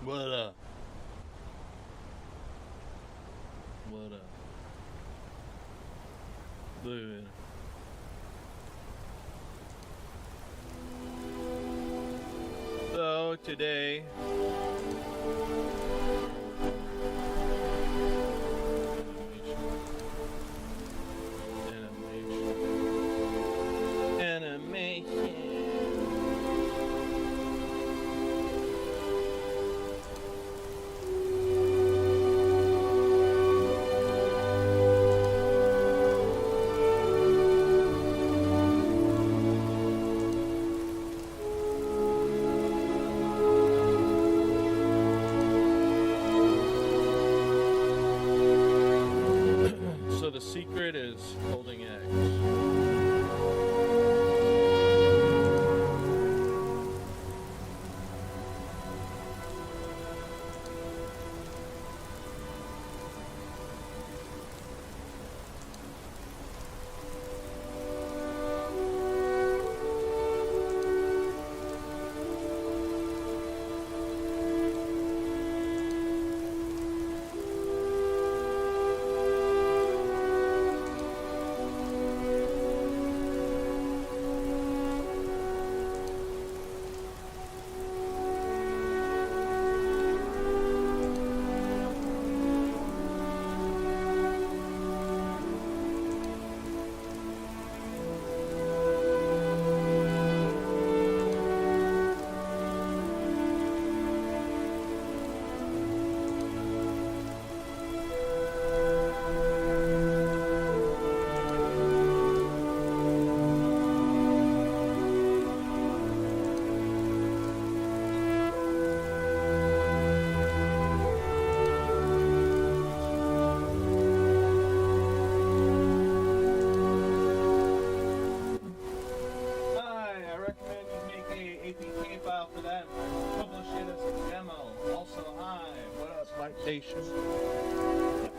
What up? What up? Look at it. So today animation. So the secret is holding eggs.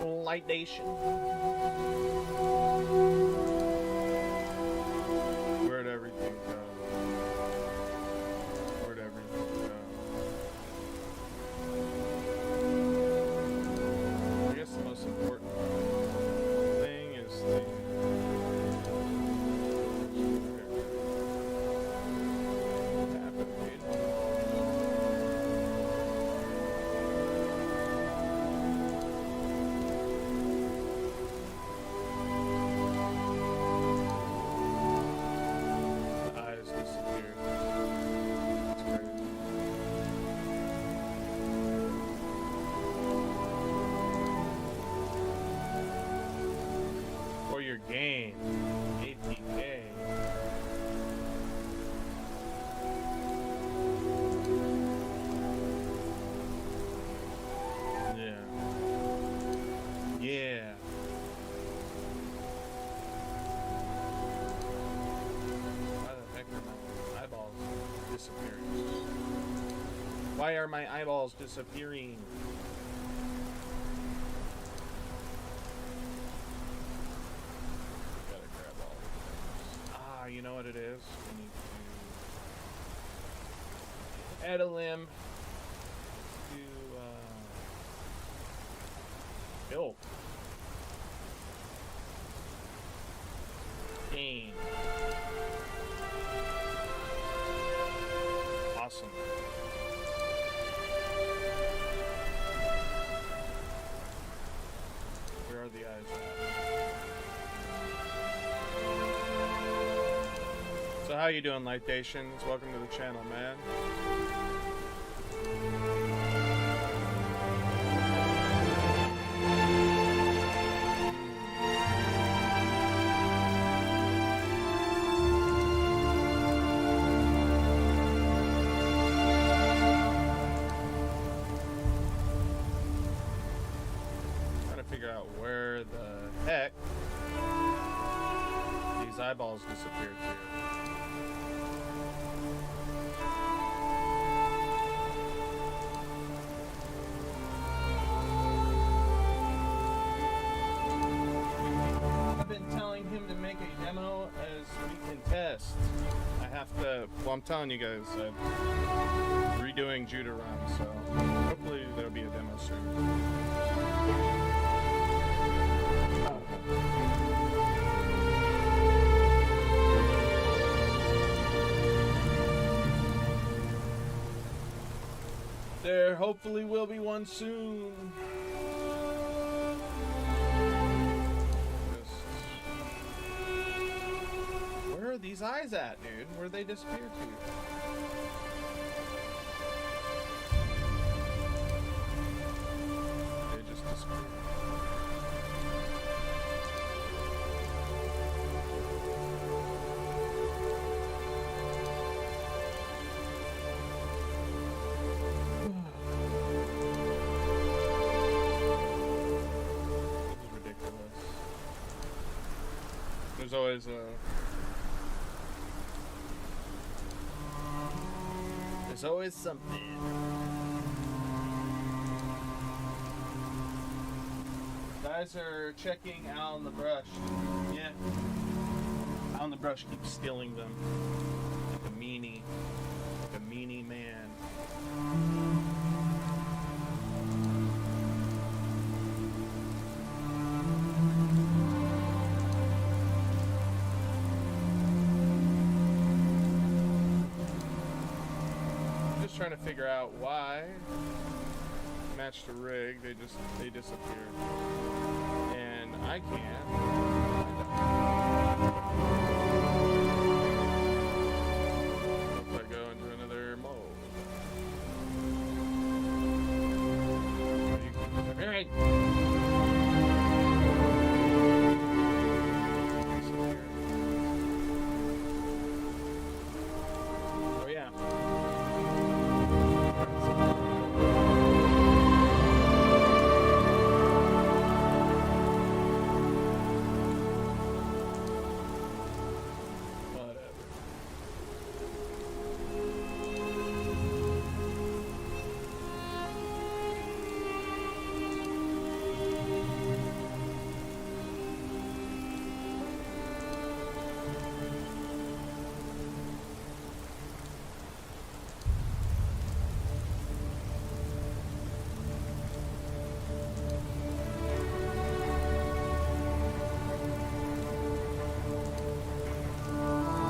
Lightdation. Where'd everything go? Where'd everything go? I guess the most important thing is the your game, APK. Yeah. Yeah. Why the heck are my eyeballs disappearing? Why are my eyeballs disappearing? You know what it is? We need to add a limb to build. Game. Awesome. Where are the eyes at? So how you doing, Lightdations? Welcome to the channel, man. Trying to figure out where the heck these eyeballs disappeared to. test. I have to, well, I'm telling you guys, I'm redoing Judah run, so closer. There hopefully will be one soon. Where are these eyes at, dude? Where'd they disappear to? They just disappeared. There's always something. Guys are checking out on the brush. Yeah. Out on the brush keeps stealing them. Like a meanie man. Trying to figure out why match the rig, they disappeared, and I can't. If I go into another mode, all right. Oh yeah.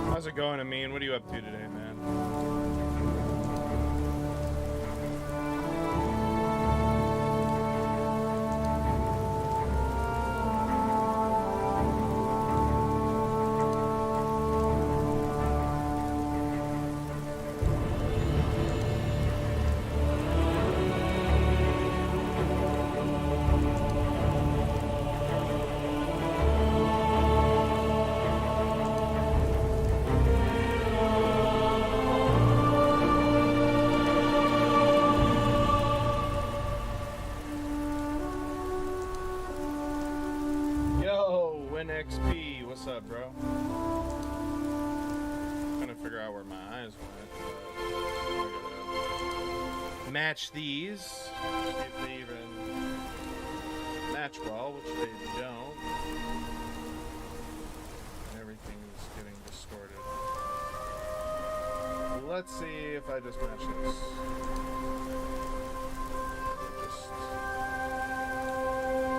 How's it going, Amin? What are you up to today, man? XP, what's up, bro? I'm trying to figure out where my eyes went. I gotta match these, see if they even match well, which they don't. And everything's getting distorted. Let's see if I just match this.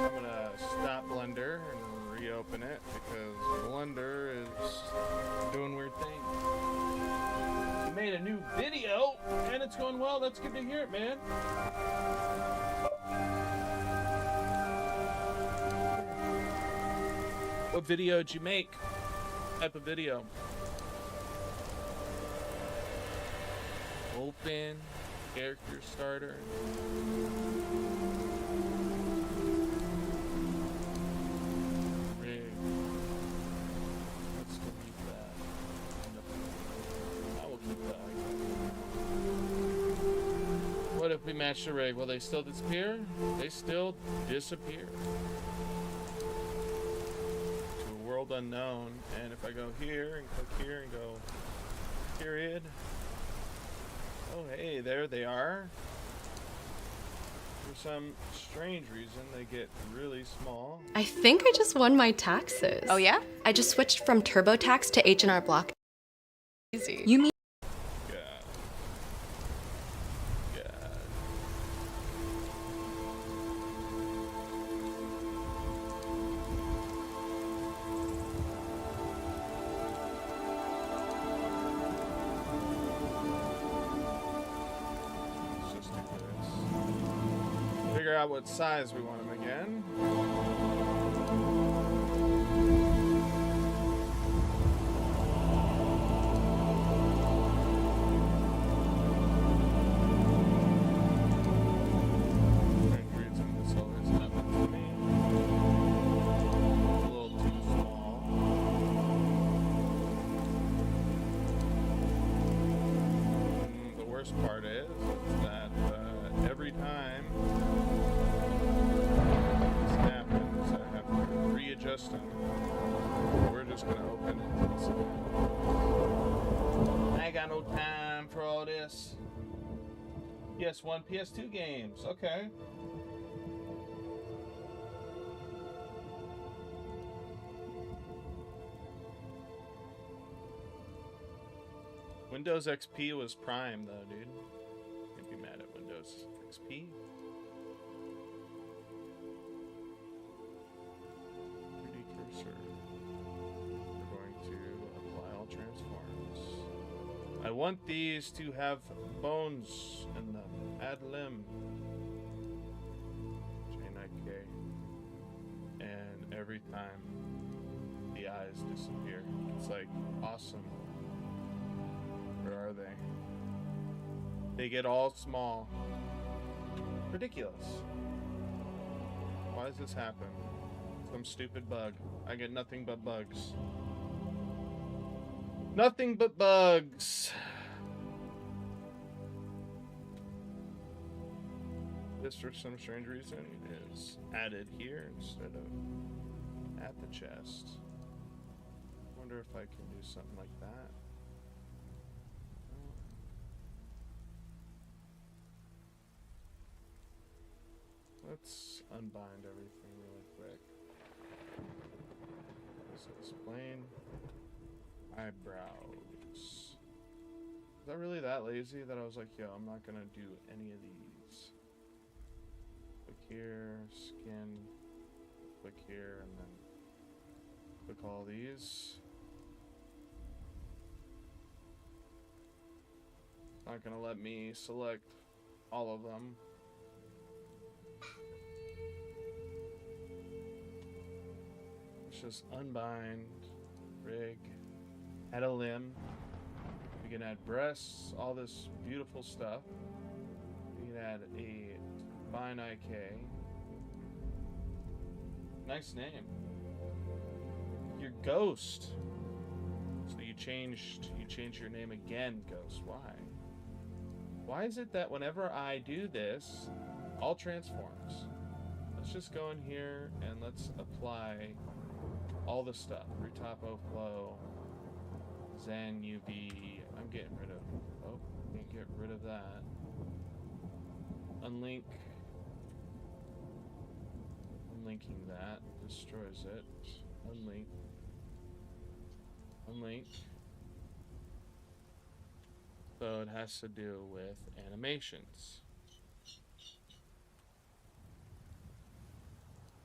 I'm gonna stop Blender and reopen it because Blender is doing weird things. We made a new video and it's going well. That's good to hear it, man. What video did you make? Type of video. Open character starter. What if we match the rig? Will they still disappear? They still disappear. To a world unknown. And if I go here and click here and go period. Oh hey, there they are. For some strange reason, they get really small. I think I just won my taxes. Oh yeah? I just switched from TurboTax to H&R Block. Easy. You mean? figure out what size we want them again. Part is that every time this happens, I have to readjust them. We're just gonna open it. I ain't got no time for all this. PS1, PS2 games. Okay. Windows XP was prime though, dude. Can't be mad at Windows XP. 3D cursor. We're going to apply all transforms. I want these to have bones in them. Add limb. Chain IK. And every time the eyes disappear. It's like awesome. Where are they? They get all small. Ridiculous. Why does this happen? Some stupid bug. I get nothing but bugs. Nothing but bugs. This, for some strange reason, is added here instead of at the chest. Wonder if I can do something like that. Let's unbind everything really quick. So explain eyebrows. Is that really that lazy that I was like, yo, I'm not gonna do any of these. Click here, skin, click here, and then click all these. Not gonna let me select all of them. Just unbind, rig, add a limb. We can add breasts, all this beautiful stuff. We can add a combine IK. Nice name. You're Ghost. So you changed your name again, Ghost. Why? Why is it that whenever I do this, all transforms? Let's just go in here and let's apply all the stuff. Retopo flow, Zen UV. I'm getting rid of. Oh, can't get rid of that. Unlink. Unlinking that destroys it. Unlink. Unlink. So it has to do with animations.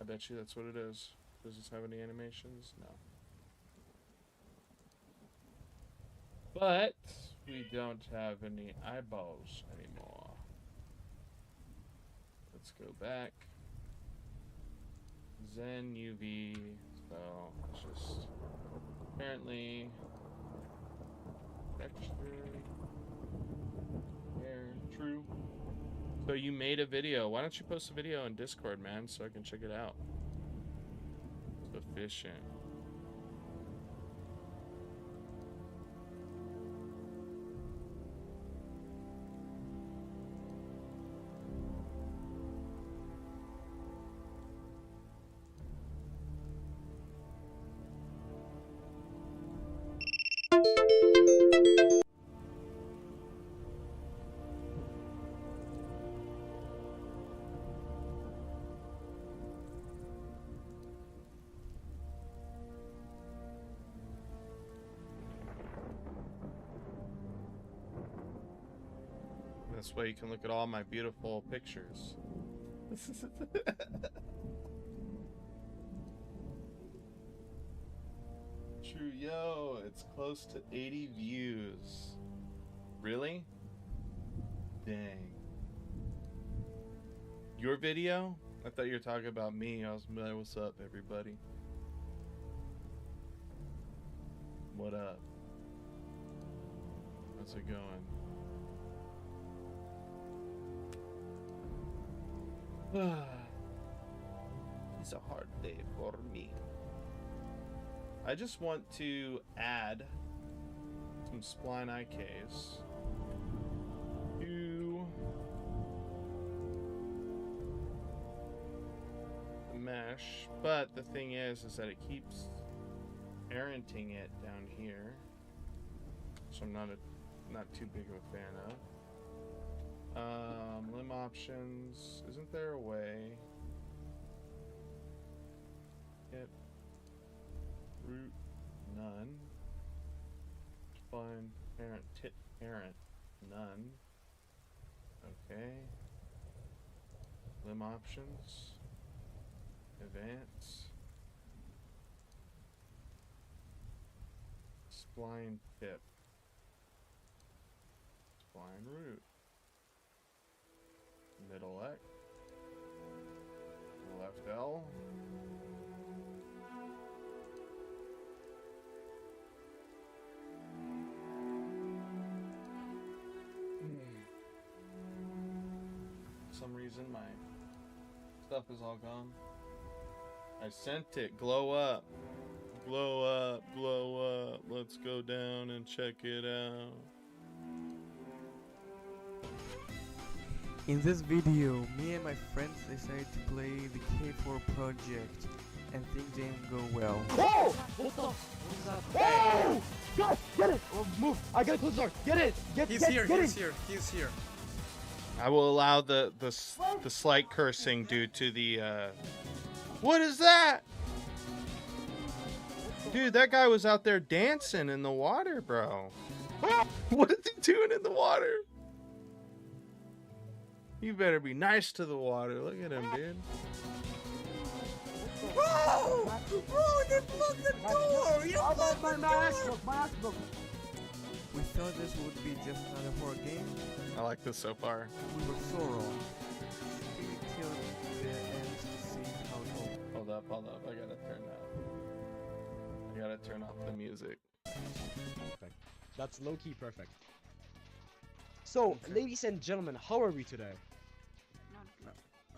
I bet you that's what it is. Does this have any animations? No. But we don't have any eyeballs anymore. Let's go back. Zen UV. So it's just apparently texture. Hair. True. So you made a video. Why don't you post a video on Discord, man, so I can check it out? Efficient. This way you can look at all my beautiful pictures. True, yo, it's close to 80 views. Really? Dang. Your video? I thought you were talking about me. I was like, what's up, everybody? What up? How's it going? It's a hard day for me. I just want to add some spline IKs to the mesh, but the thing is that it keeps erranting it down here, so I'm not too big of a fan of. Limb options. Isn't there a way? Yep. Root none. Spline parent tit parent none. Okay. Limb options. Advance. Spline tip. Spline root. Middle X. Left L. For some reason my stuff is all gone. I sent it. Glow up. Glow up. Glow up. Let's go down and check it out. In this video, me and my friends decided to play the K4 project and things didn't go well. Whoa! What the? What is that? Whoa! God, get it! Oh, move! I gotta close the door. Get it! He's here. He's here. I will allow the slight cursing due to the what is that? Dude, that guy was out there dancing in the water, bro. What is he doing in the water? You better be nice to the water. Look at him, dude. Bro! Bro, they blocked the door! You blocked the door! We thought this would be just another horror game. I like this so far. We were so wrong. Till the end to see how it goes. Hold up. I gotta turn off the music. Perfect. That's low-key perfect. So, ladies and gentlemen, how are we today?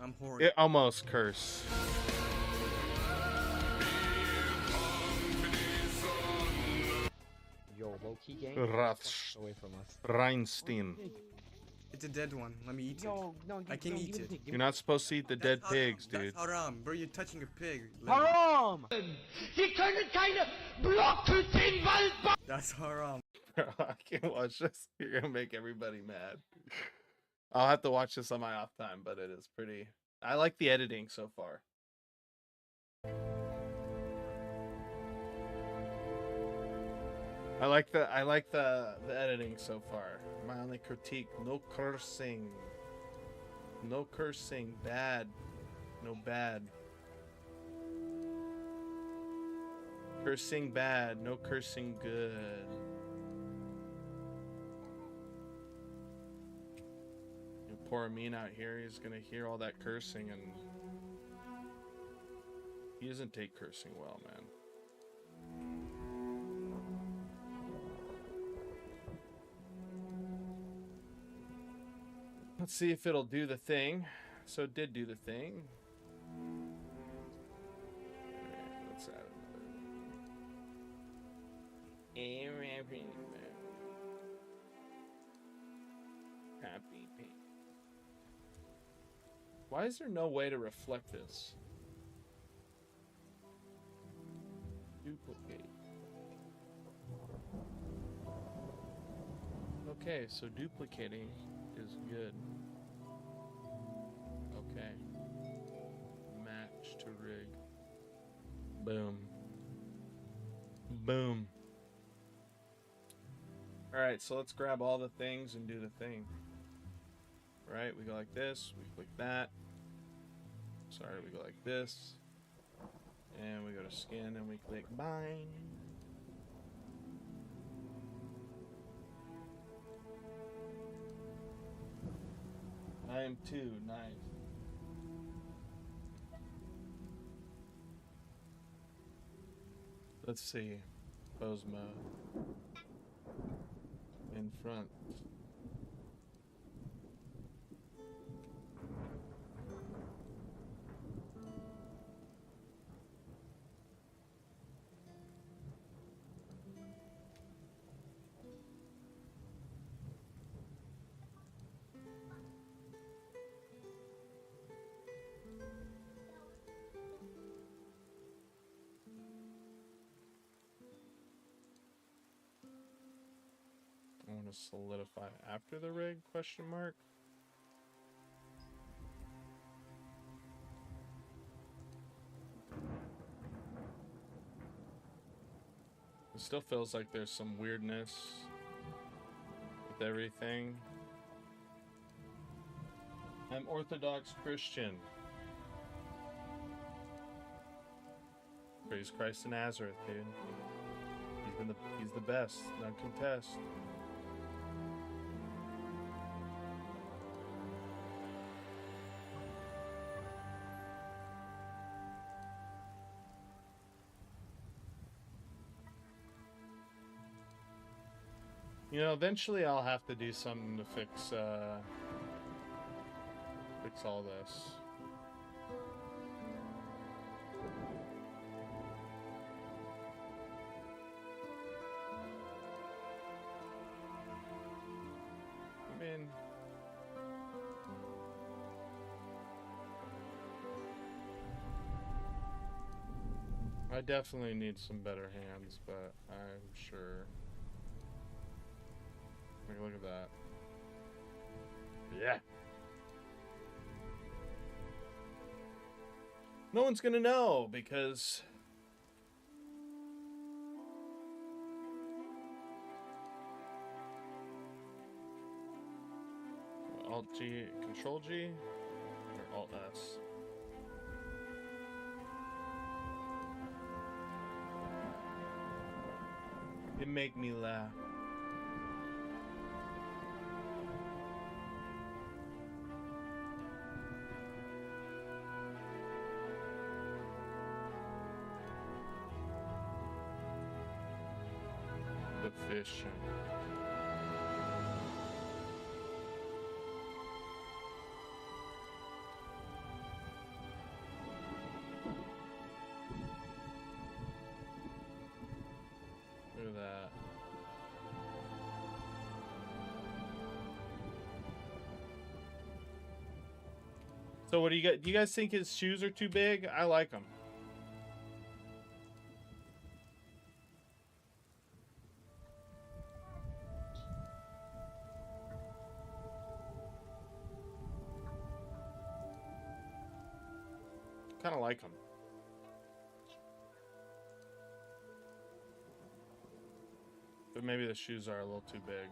I'm horror. It almost curse. Yo, low-key gang. Ratsch. Away from us. Reinstein. It's a dead one. Let me eat Yo, no, I can eat it. You're not supposed to eat the dead pigs, dude. That's haram, bro. You're touching a pig. Haram! That's haram. I can't watch this. You're gonna make everybody mad. I'll have to watch this on my off time, but it is pretty. I like the editing so far. I like the editing so far. My only critique: no cursing. No cursing. Bad. No bad. Cursing bad. No cursing good. Poor Amin out here, he's gonna hear all that cursing, and he doesn't take cursing well, man. Let's see if it'll do the thing. So it did do the thing. Alright, let's add another. Happy paint. Why is there no way to reflect this? Duplicate. Okay, so duplicating is good. Okay. Match to rig. Boom. Boom. Alright, so let's grab all the things and do the thing. Right, we go like this, we click that. Sorry, we go like this. And we go to skin and we click bind. I am too nice. Let's see. Pose mode. In front. I want to solidify after the rig, question mark. It still feels like there's some weirdness with everything. I'm Orthodox Christian. Praise Christ of Nazareth, dude. He's the best, none contest. You know, eventually I'll have to do something to fix all this. I mean, I definitely need some better hands, but I'm sure. Look at that. Yeah. No one's gonna know because Alt G, Control G, or Alt S. It make me laugh. The fish. Look at that. So what do you got? Do you guys think his shoes are too big? I like them. Kind of like them. But maybe the shoes are a little too big.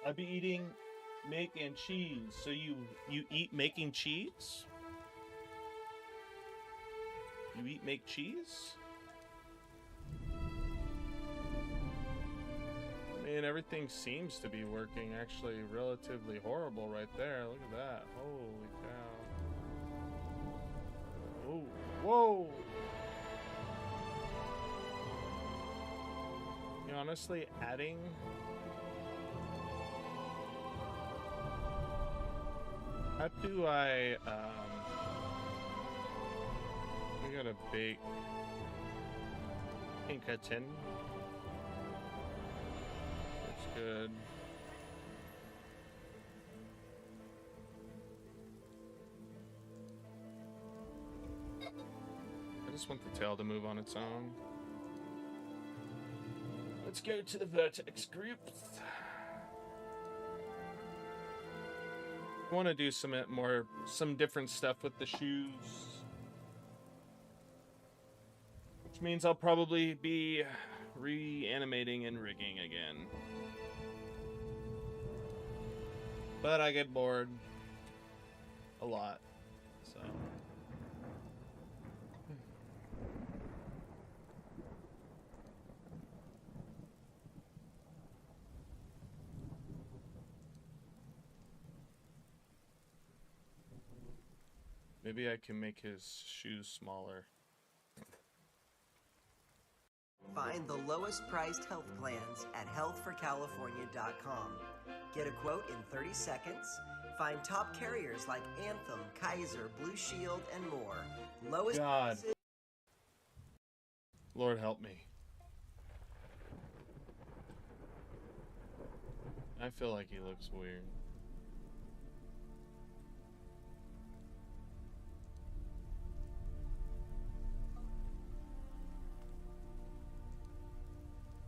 I'd be eating mac and cheese. So you eat making cheese? You eat make cheese? I mean, everything seems to be working actually relatively horrible right there. Look at that. Holy cow. Oh, whoa. You know, honestly, adding... How do I, we gotta bake Pinkerton. Looks good. I just want the tail to move on its own. Let's go to the vertex groups. I want to do some different stuff with the shoes, which means I'll probably be reanimating and rigging again. But I get bored a lot, so Maybe I can make his shoes smaller. Find the lowest priced health plans at healthforcalifornia.com. Get a quote in 30 seconds. Find top carriers like Anthem, Kaiser, Blue Shield, and more. Lowest God. prices. Lord help me. I feel like he looks weird.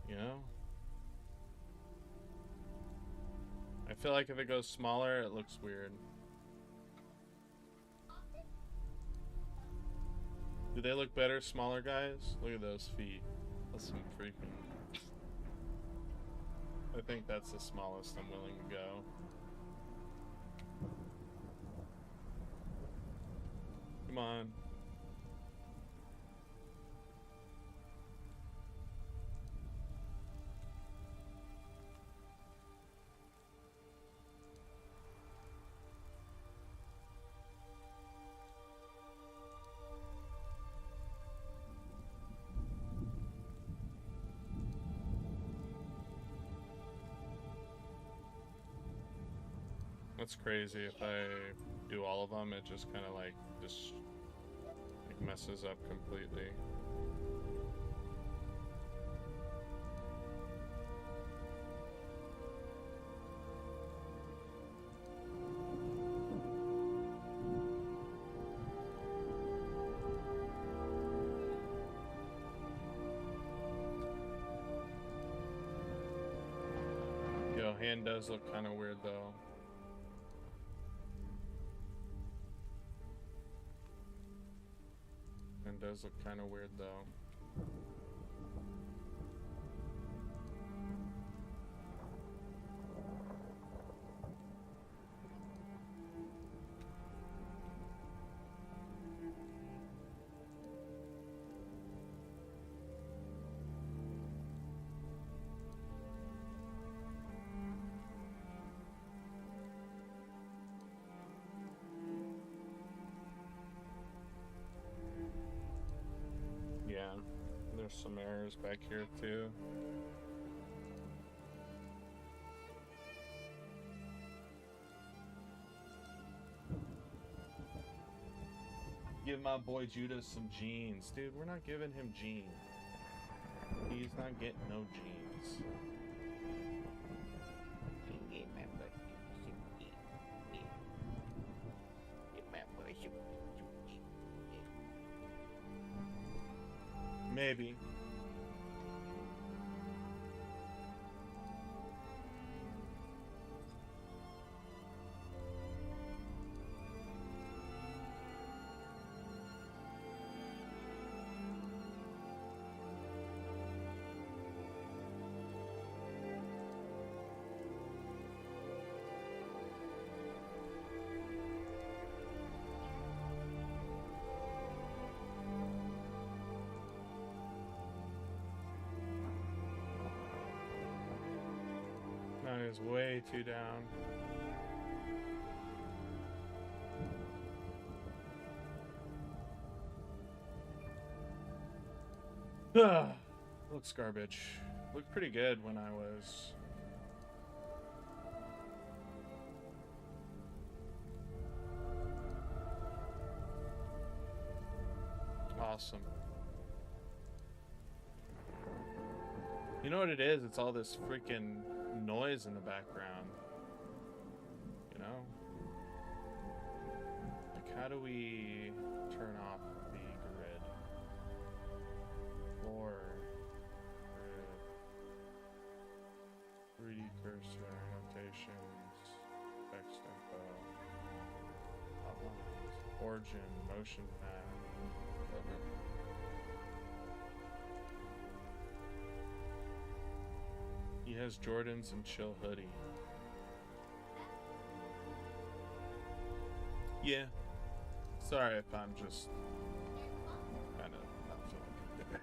You know? I feel like if it goes smaller, it looks weird. Do they look better, smaller guys? Look at those feet. That's some freaking... I think that's the smallest I'm willing to go. Come on. That's crazy. If I do all of them, it just kind of like messes up completely. Yo, hand does look kind of weird though. And does look kind of weird though. Yeah, there's some errors back here too. Give my boy Judas some jeans. Dude, we're not giving him jeans. He's not getting no jeans. Maybe. That is way too down. Looks garbage. Looked pretty good when I was... Awesome. You know what it is? It's all this freaking noise in the background. You know? Like, how do we turn off the grid? Floor. Grid. 3D cursor, annotations, text info, outlines, origin, motion path. He has Jordans and chill hoodie. Yeah. Sorry if I'm just kind of not feeling good.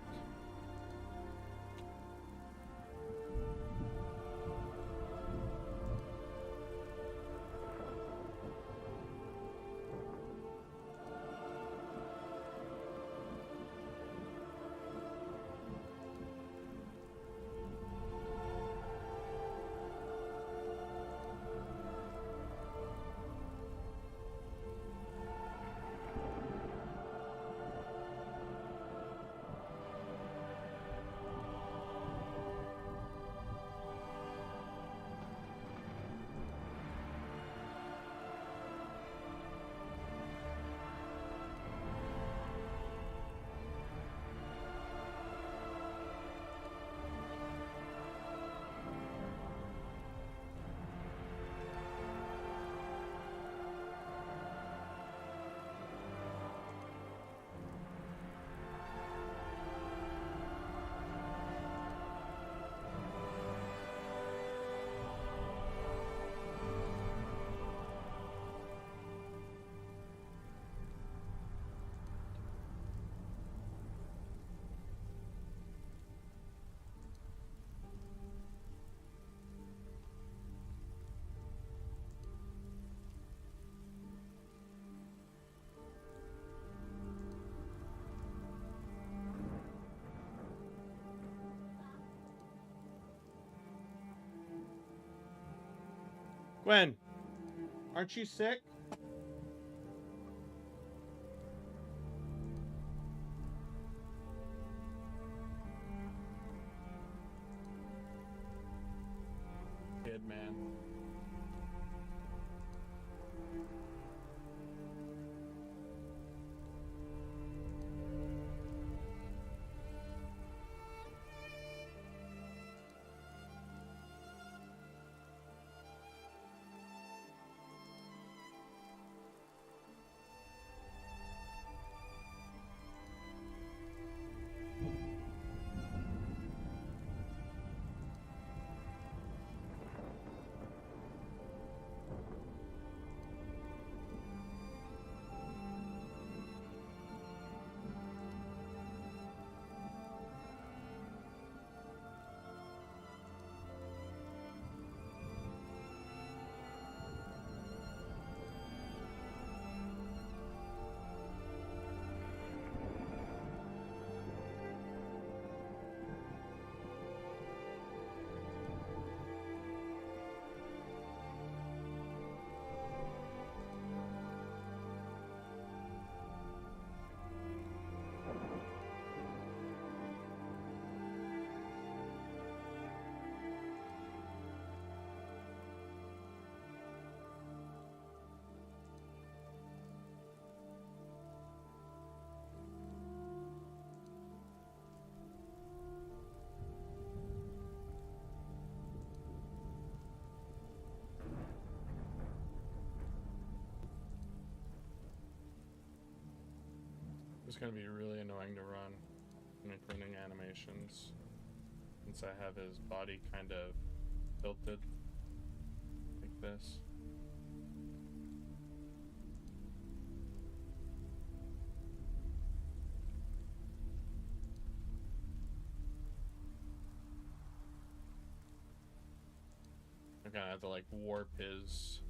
When? Aren't you sick? Kid, man. It's gonna be really annoying to run, including animations, since I have his body kind of tilted like this. I'm gonna have to like warp his,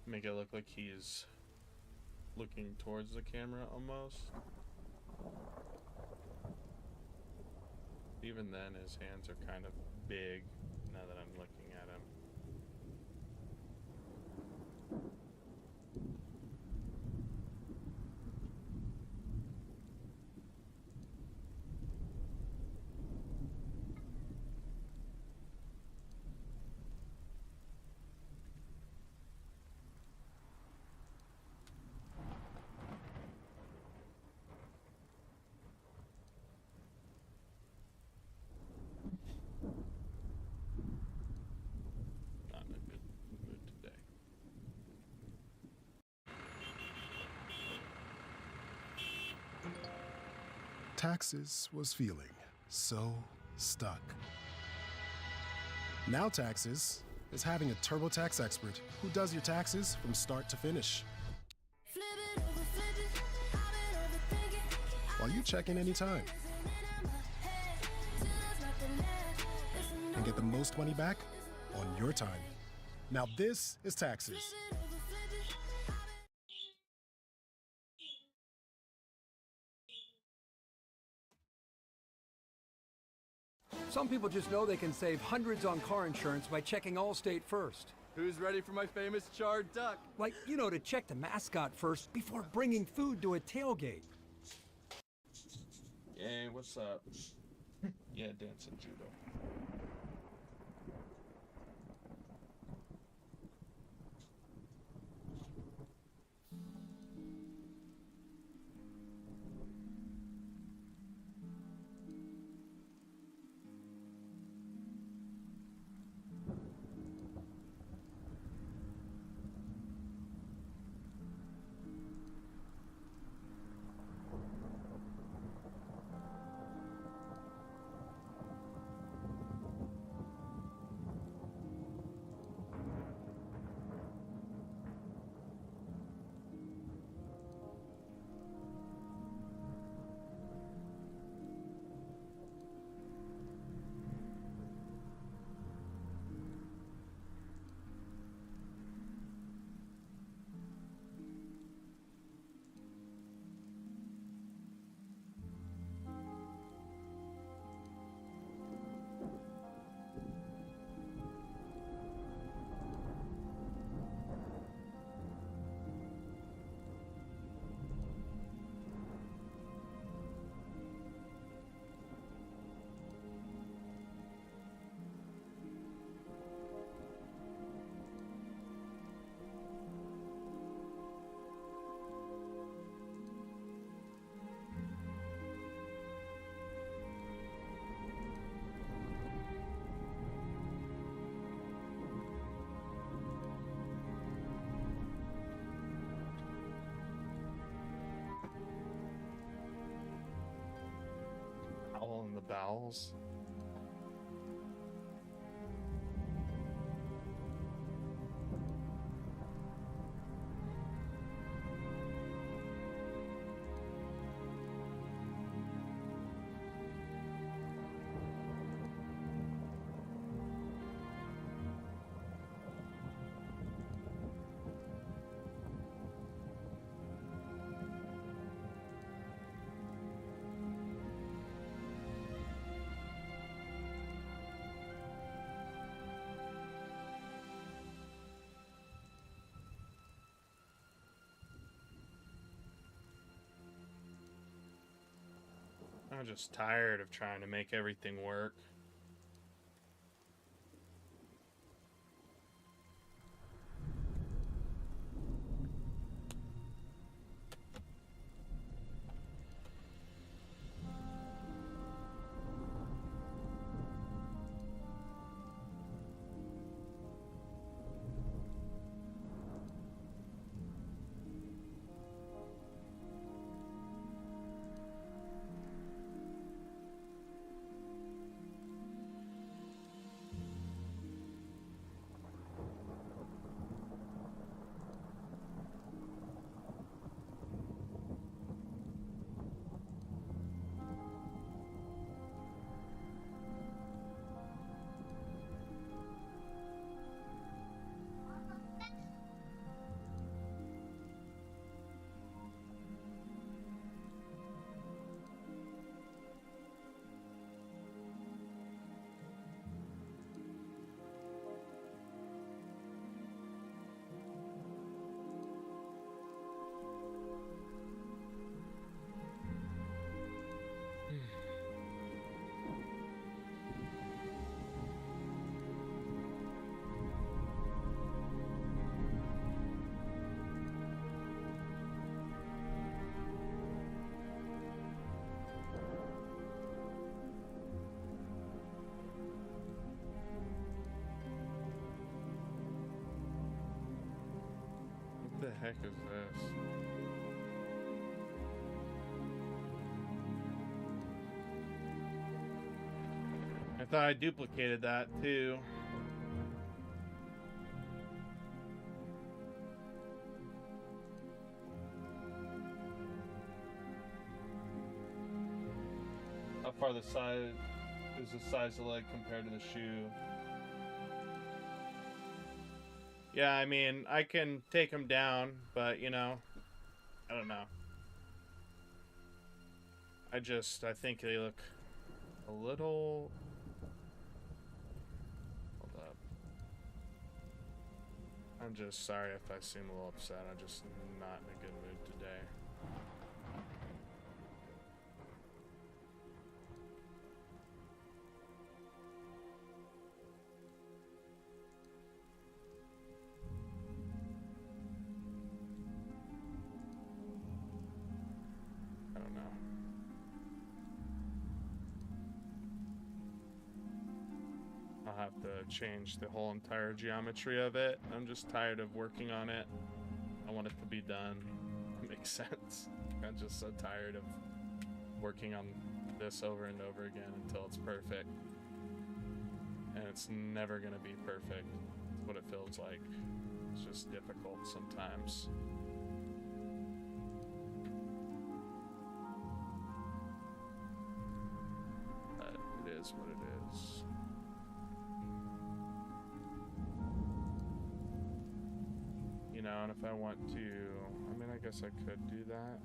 make it look like he's looking towards the camera almost. Even then, his hands are kind of big now that I'm looking at him. Not in a good mood today. Taxes was feeling so stuck. Now Taxes is having a TurboTax expert who does your taxes from start to finish. While you check in anytime and get the most money back on your time. Now this is Taxes. Some people just know they can save hundreds on car insurance by checking Allstate first. Who's ready for my famous charred duck? Like, you know, to check the mascot first before bringing food to a tailgate. Hey, what's up? Yeah, dancing judo. vowels. I'm just tired of trying to make everything work. What the heck is this? I thought I duplicated that too. How far the size is the size of the leg compared to the shoe? Yeah, I mean, I can take them down, but you know, I don't know. I think they look a little... Hold up. I'm just sorry if I seem a little upset. I'm just not in a good mood today. I don't know. I'll have to change the whole entire geometry of it. I'm just tired of working on it. I want it to be done. Makes sense. I'm just so tired of working on this over and over again until it's perfect. And it's never gonna be perfect. That's what it feels like. It's just difficult sometimes. But it is what it is. You know, and if I want to, I mean, I guess I could do that.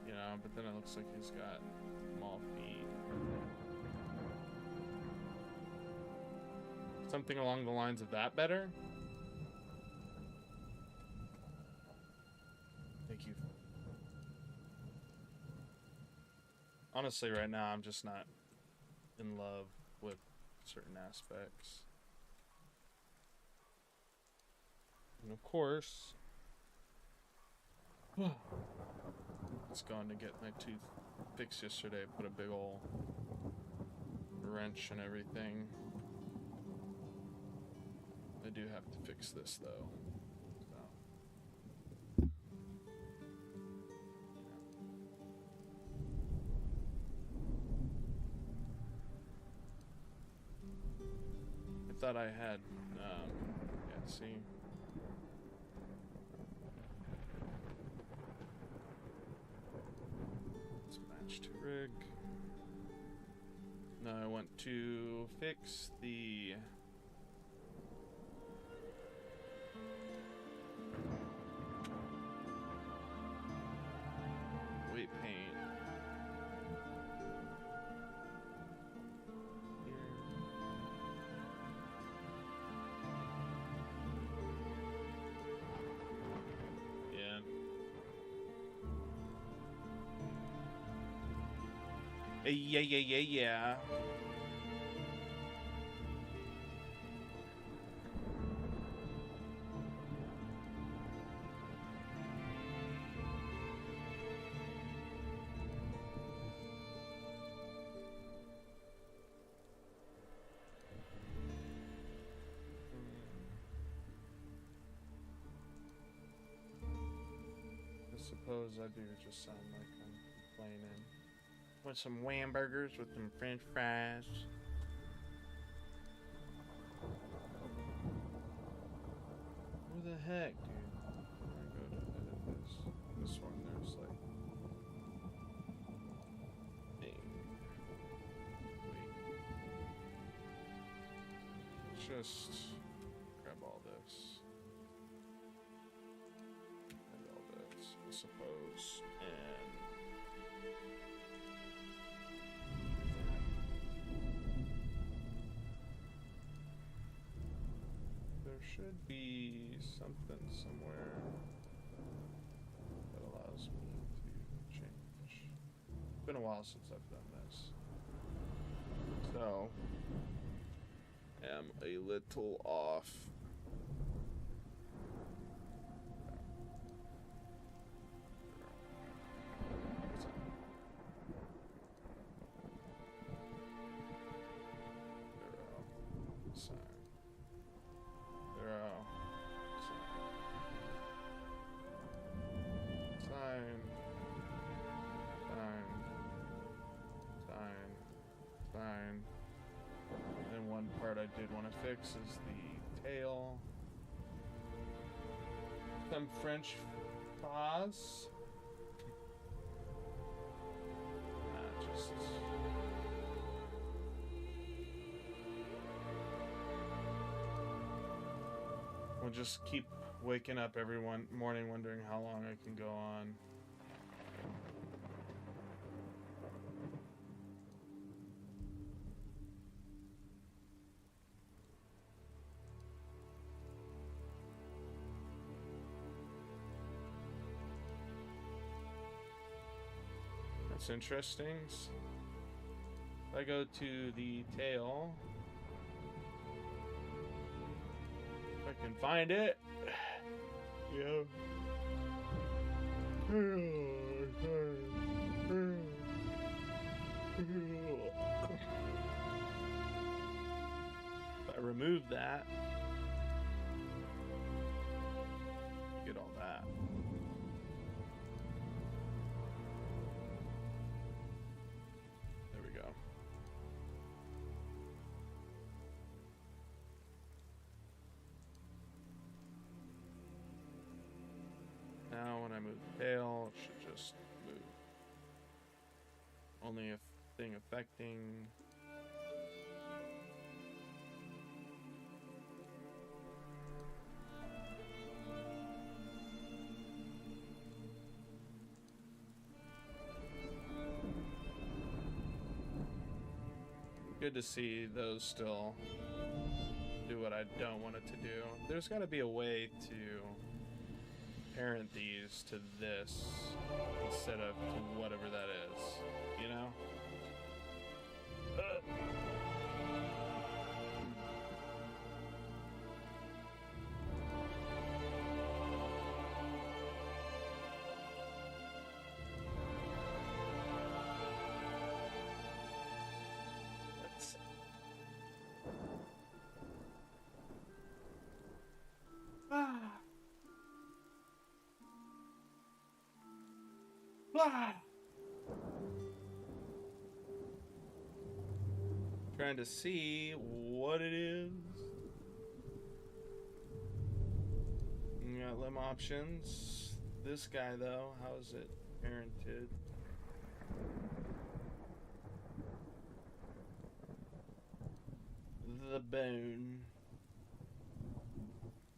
You know, but then it looks like he's got small feet. Something along the lines of that better? Thank you. Honestly, right now, I'm just not in love with certain aspects. And of course, I was going to get my tooth fixed yesterday, put a big ol' wrench and everything. I do have to fix this though. So. I had, yeah, see. Let's match to rig. Now I want to fix the weight paint. Yeah. I suppose I do just sound like I'm complaining. Want some wham burgers with some french fries. Where the heck, dude? I go to edit this. This one, there's like thing. Wait. Just grab all this. And all this, I suppose. And there should be something somewhere that allows me to change. It's been a while since I've done this. So, am a little off. I did want to fix is the tail. Some French fries. Just we'll just keep waking up every morning wondering how long I can go on. That's interesting. If I go to the tail, if I can find it, yeah. If I remove that, get all that. There we go. Now when I move the tail, it should just move. Only a thing affecting. Good to see those still do what I don't want it to do. There's got to be a way to parent these to this instead of to whatever that is, you know? Trying to see what it is. them options. This guy though, how is it parented? The bone.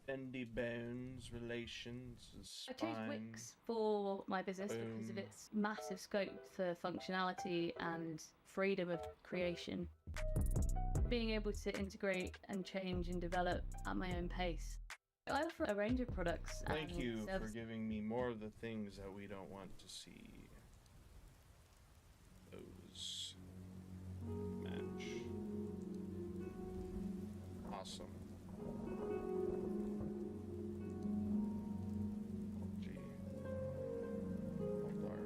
Bendy bones, relations, I chose spine. Wix for my business because of its massive scope for functionality and freedom of creation. Being able to integrate and change and develop at my own pace. I offer a range of products. Thank you for services. giving me more of the things that we don't want to see. Those match. Awesome. Gee. Hold on.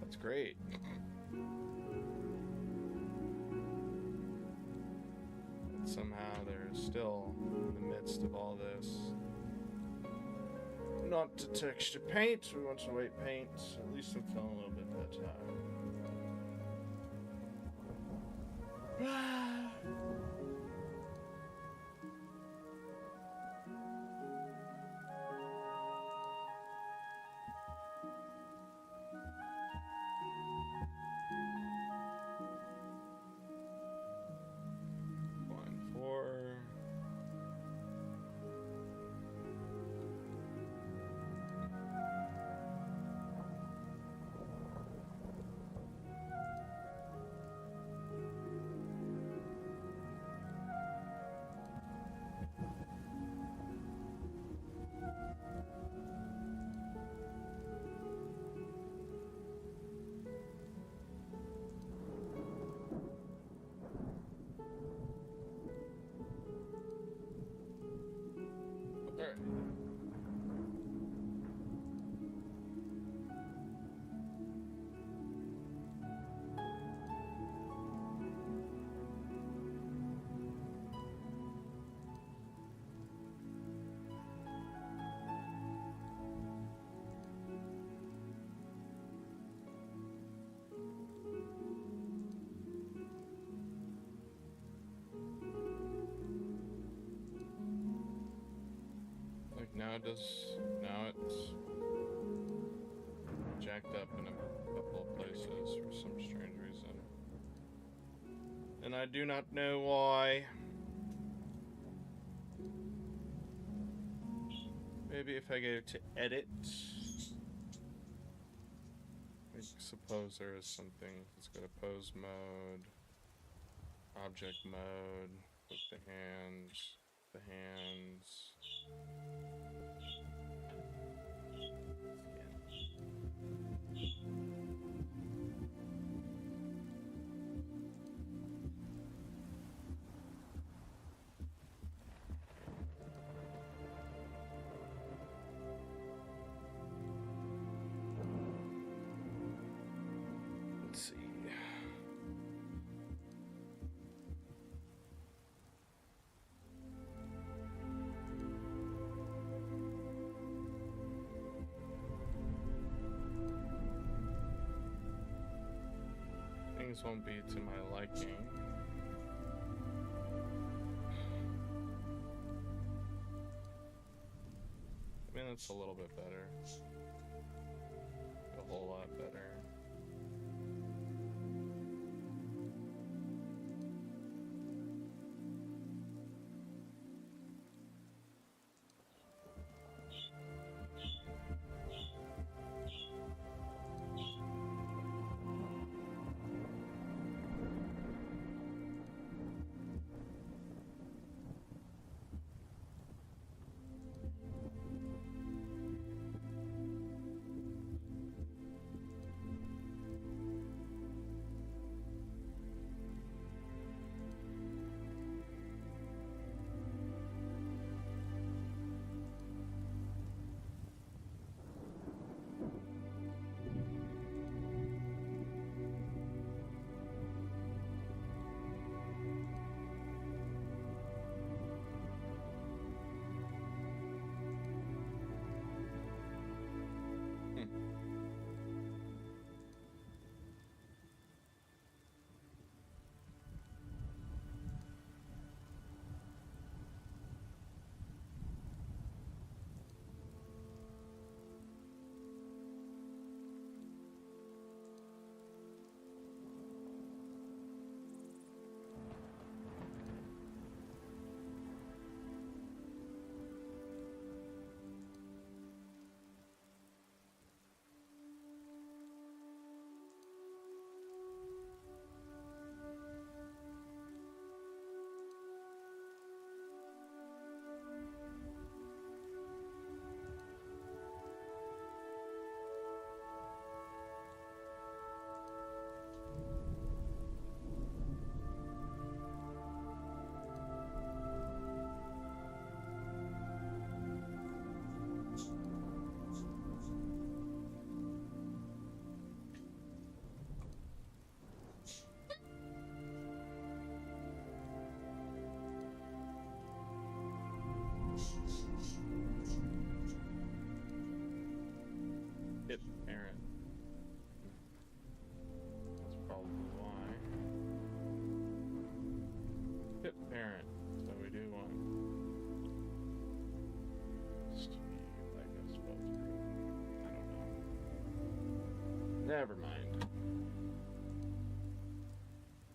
That's great. But somehow they're still in the midst of all this. Not to texture paint, we want to white paint, at least until a little bit better. Line 4. Alright. Like now it's jacked up in a couple of places for some strange reason. And I do not know why. Maybe if I go to edit, I suppose there is something. Let's go to pose mode, object mode, with the hands. Let's see. Things won't be to my liking. I mean, that's a little bit better. A whole lot better. Never mind.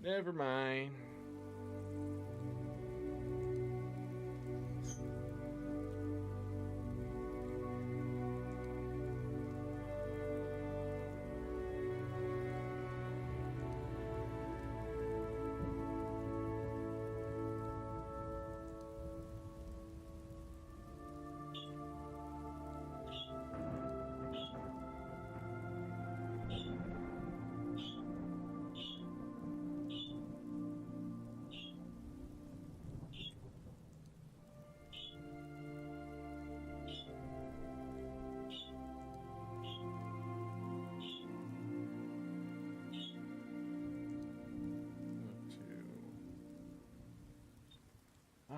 Never mind.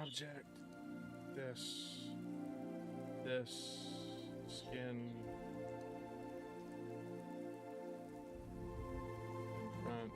Object, this, skin, front.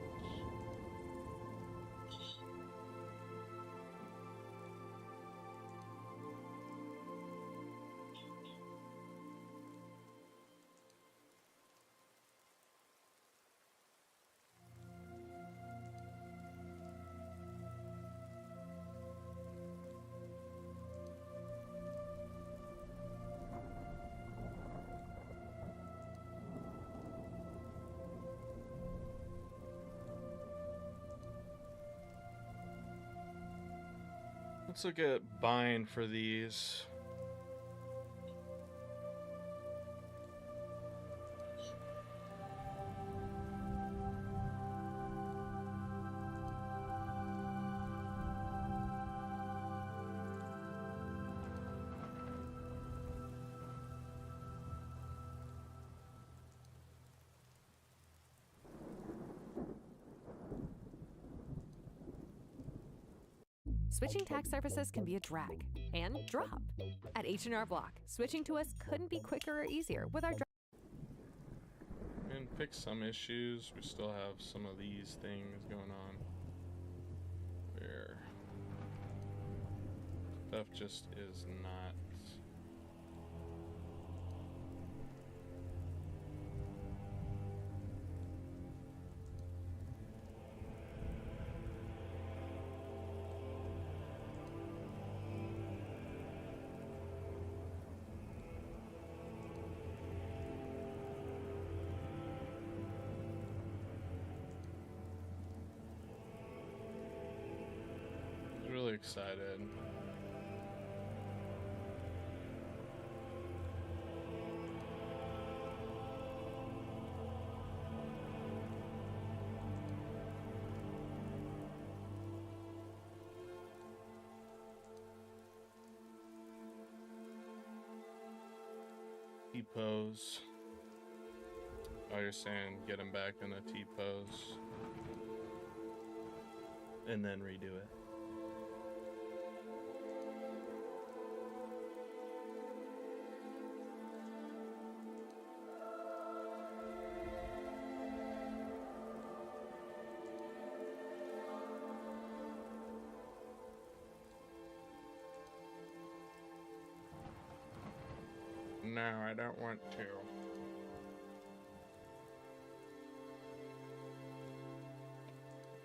Let's look at buying for these. Switching tax services can be a drag and drop. At H&R Block, switching to us couldn't be quicker or easier with our And fix some issues. We still have some of these things going on where stuff just is not. Really excited. T-pose. Oh, you're saying get him back in a T-pose and then redo it. No, I don't want to.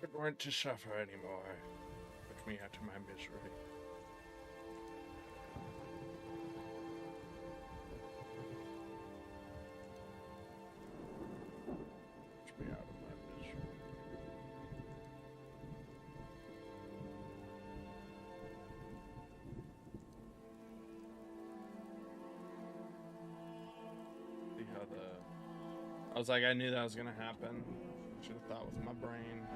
I don't want to suffer anymore. Put me out of my misery. Put me out of my misery. See how I was like, I knew that was gonna happen. Should have thought with my brain.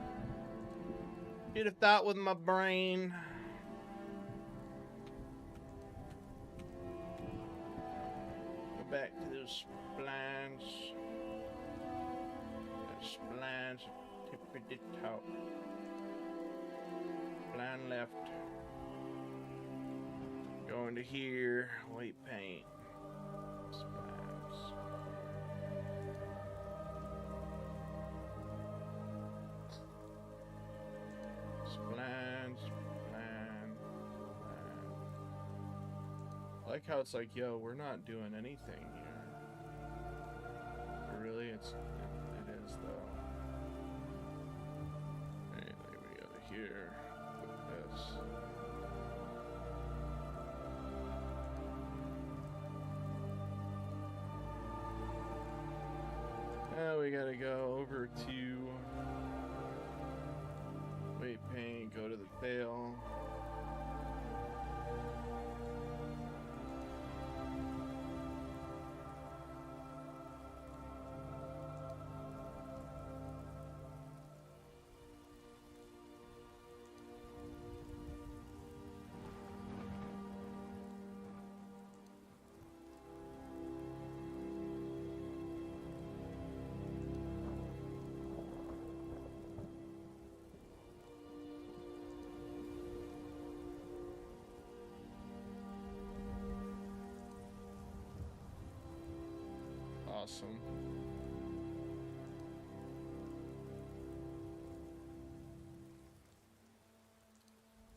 Should have thought with my brain. Go back to those splines. Those splines, tippity top. Spline left. Going to here, white paint. Splines. Spline. I like how it's like, yo, we're not doing anything here. But really, it here with this. Now we gotta go over to weight paint, go to the bale. Awesome.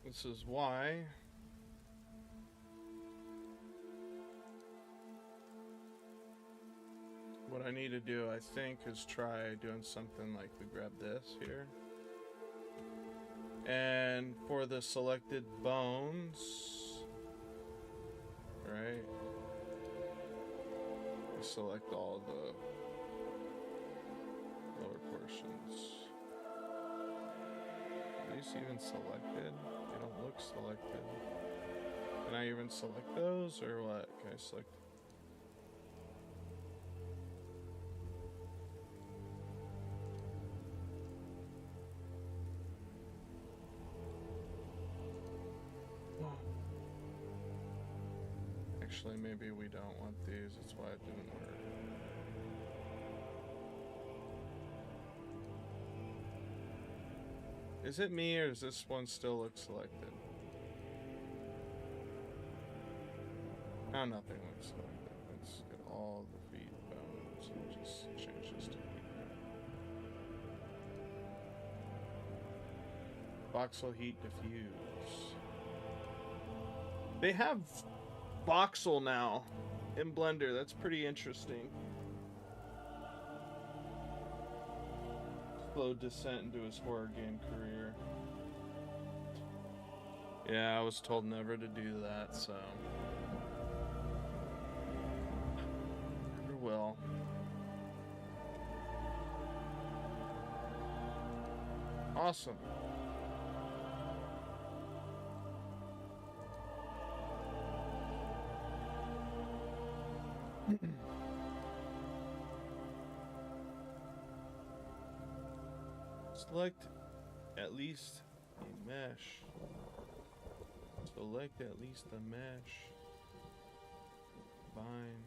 This is why what I need to do, I think, is try doing something like we grab this here. And for the selected bones, right? Select all the lower portions. Are these even selected? They don't look selected. Can I even select those or what? Can I select? Actually, maybe we don't want these. That's why it didn't work. Is it me or does this one still look selected? No, nothing looks selected. Let's get all the feet bones and just change this to feet. Voxel heat diffuse. They have voxel now in Blender. That's pretty interesting. Slow descent into his horror game career. Yeah, I was told never to do that, so never will. Awesome. Select at least a mesh. Select at least a mesh. Fine.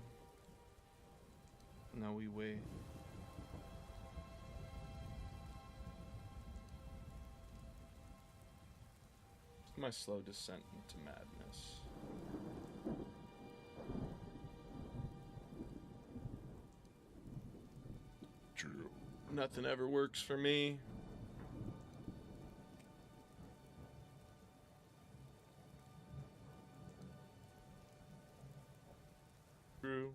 Now we wait. It's my slow descent into madness. True. Nothing ever works for me. True.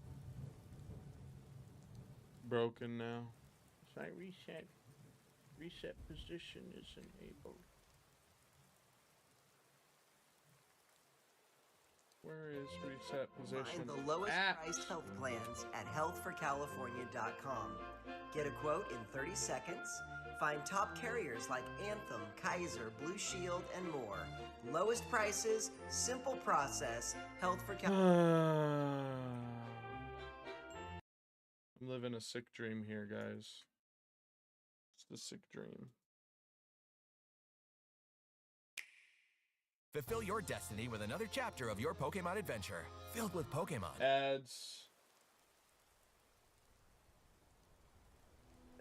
Broken now. If I reset position is enabled. Where is reset position? Find the lowest priced health plans at healthforcalifornia.com. Get a quote in 30 seconds. Find top carriers like Anthem, Kaiser, Blue Shield, and more. Lowest prices, simple process, Health for California. I'm living a sick dream here, guys. It's the sick dream. Fulfill your destiny with another chapter of your Pokemon adventure, filled with Pokemon. Ads.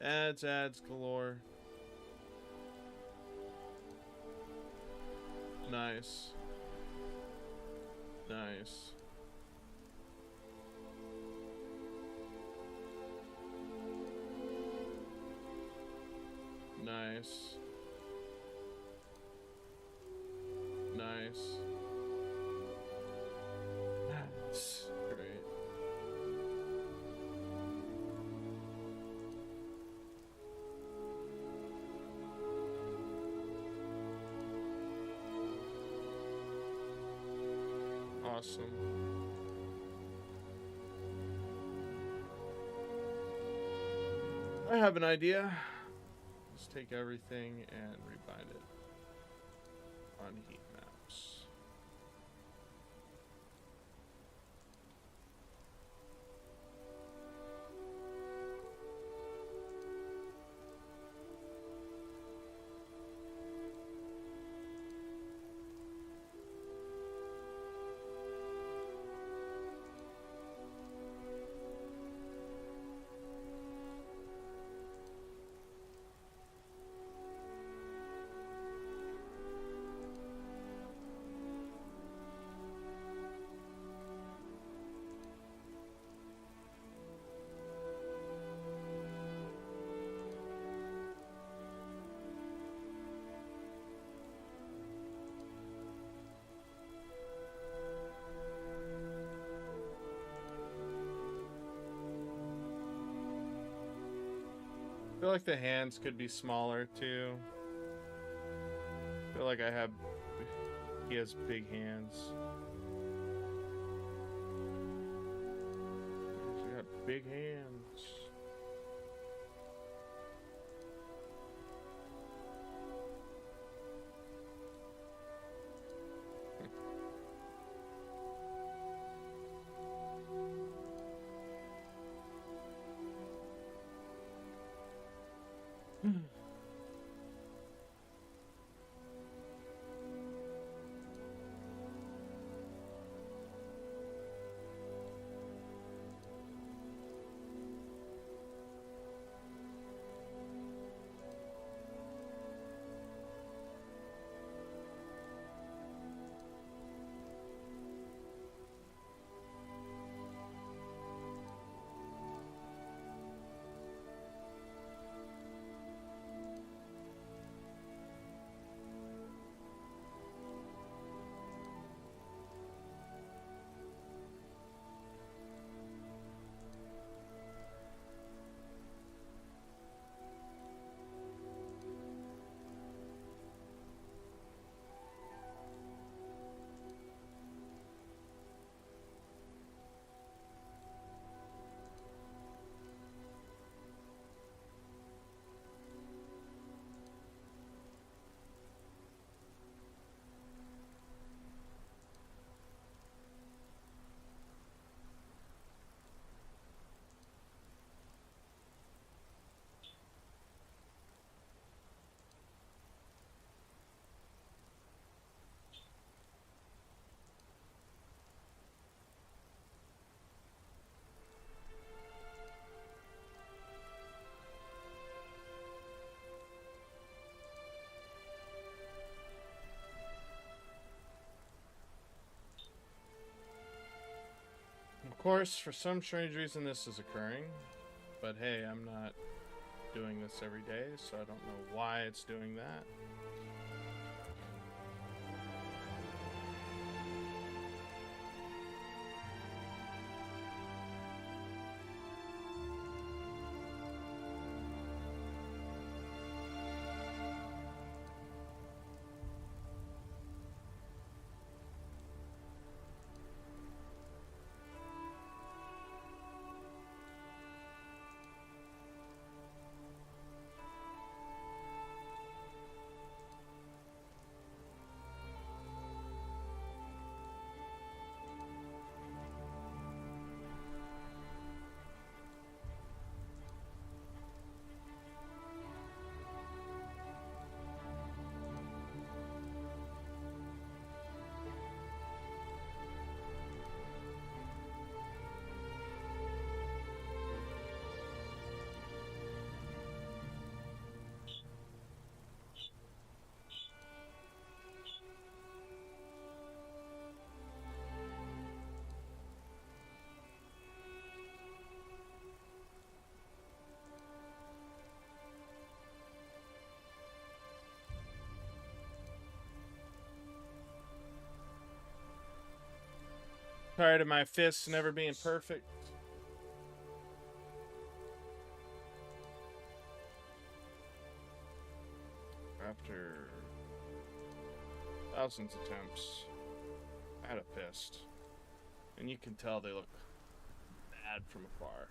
Ads galore. Nice. Nice. Nice. Nice. That's great. awesome. I have an idea. Let's take everything and rebind it on heat maps. I feel like the hands could be smaller too. I feel like he has big hands. He's got big hands. Of course, for some strange reason this is occurring, but hey, I'm not doing this every day, so I don't know why it's doing that. Tired of my fists never being perfect. After thousands of attempts at a fist. And you can tell they look bad from afar.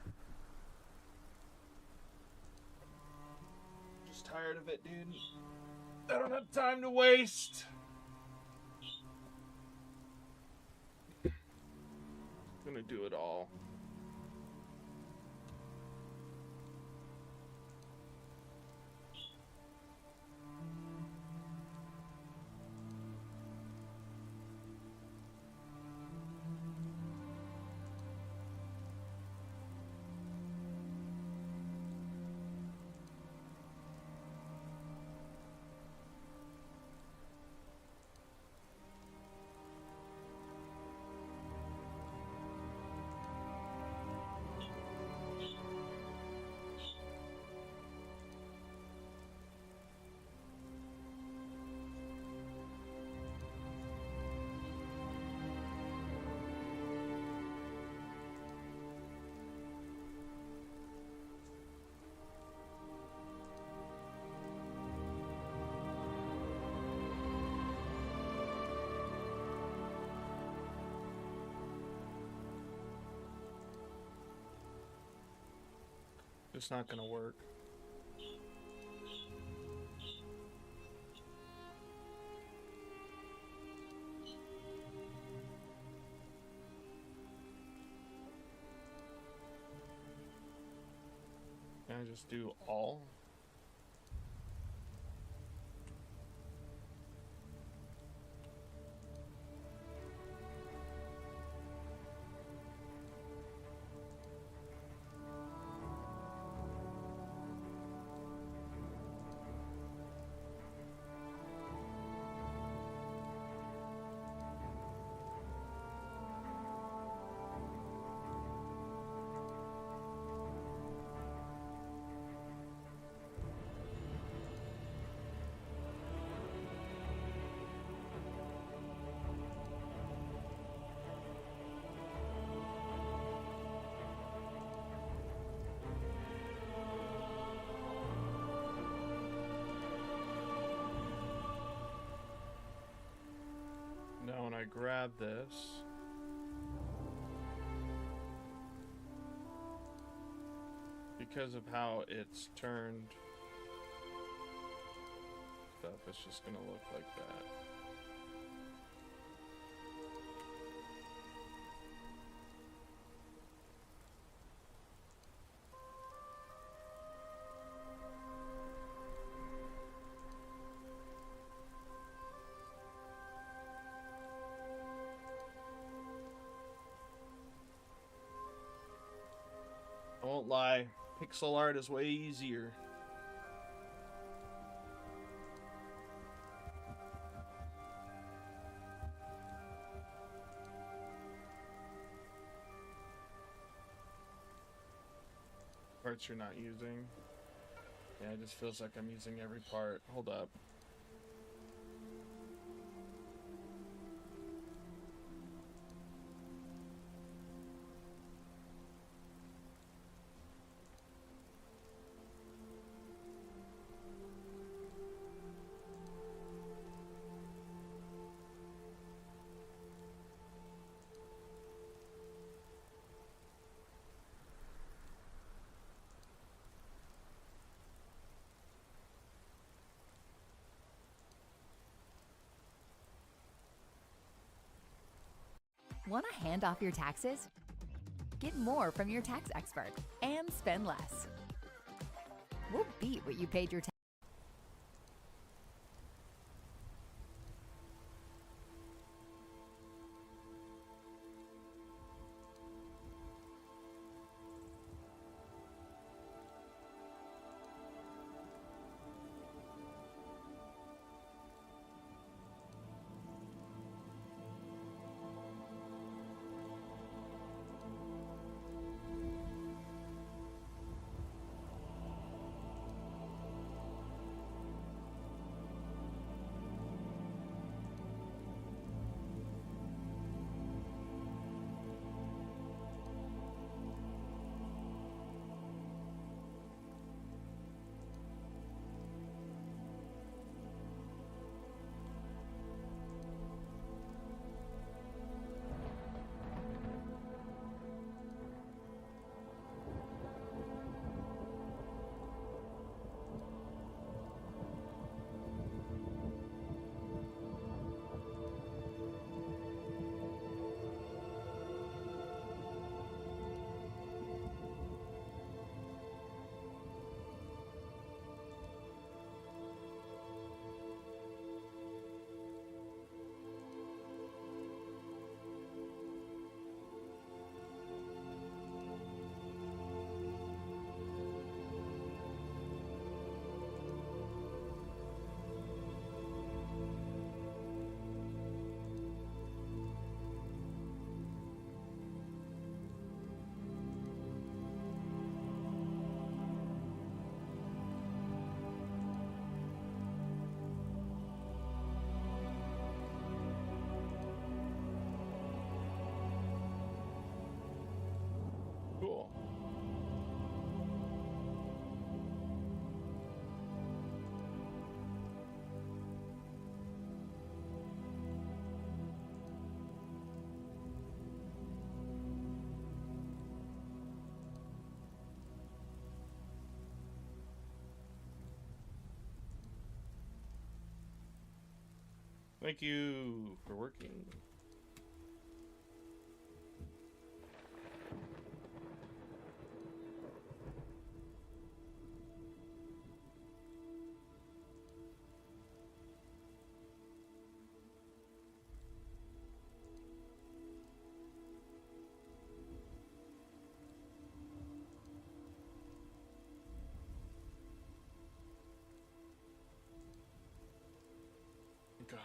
Just tired of it, dude. I don't have time to waste. I'm gonna do it all. It's not gonna work. Can I just do all? Now when I grab this, because of how it's turned stuff, it's just gonna look like that. I won't lie, pixel art is way easier. Parts you're not using. Yeah, it just feels like I'm using every part. Hold up. Want to hand off your taxes? Get more from your tax expert and spend less. We'll beat what you paid your tax. Thank you for working. Gosh.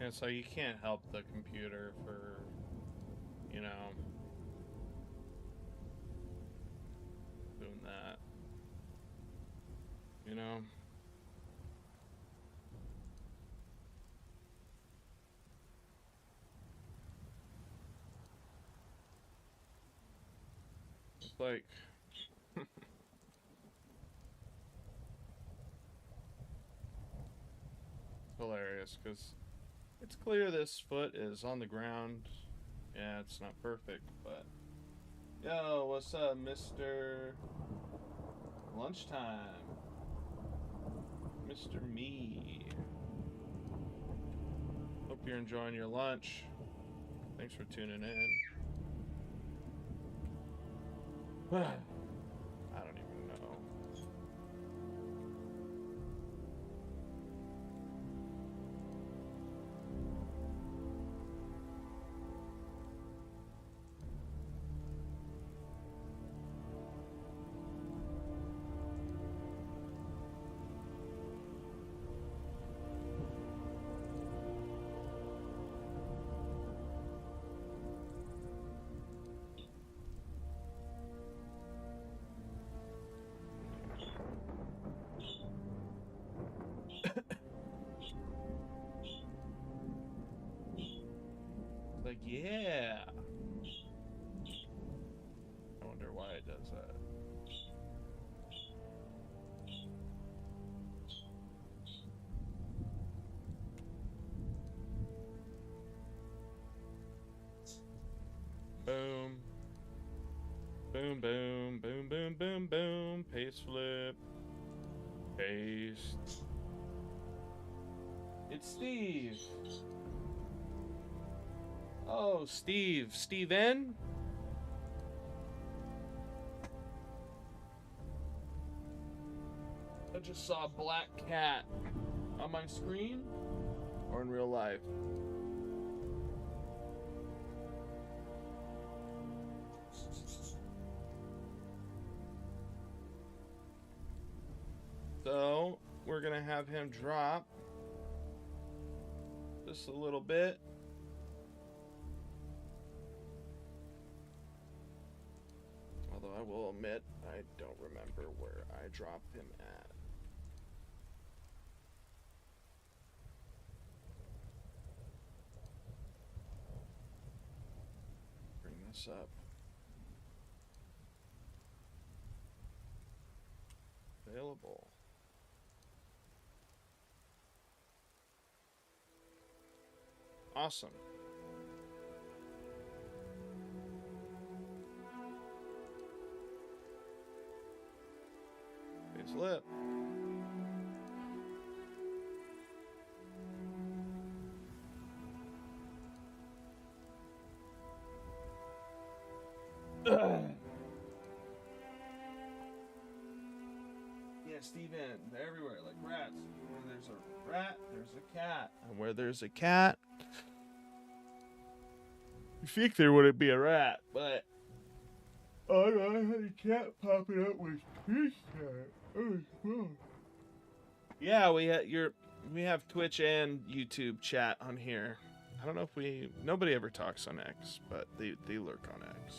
Yeah, so you can't help the computer for, you know, doing that. You know? It's like... hilarious, because it's clear this foot is on the ground. Yeah, it's not perfect, but... Yo, what's up, Mr. Lunchtime? Mr. Me. Hope you're enjoying your lunch. Thanks for tuning in. I don't even know. Like, yeah. I wonder why it does that. Boom. Boom, boom, boom, boom, boom, boom. Paste flip. Paste. It's Steve. Oh, Steve. Steven? I just saw a black cat on my screen or in real life. So, we're gonna have him drop just a little bit. Although I will admit, I don't remember where I dropped him at. Bring this up. Available. Awesome. Face lip. Yeah, Steven, they're everywhere, like rats. Where there's a rat, there's a cat. And where there's a cat, you think there wouldn't be a rat, but oh no, I had a cat popping up with this cat. Oh, yeah, we had We have Twitch and YouTube chat on here. I don't know if nobody ever talks on X, but they lurk on X.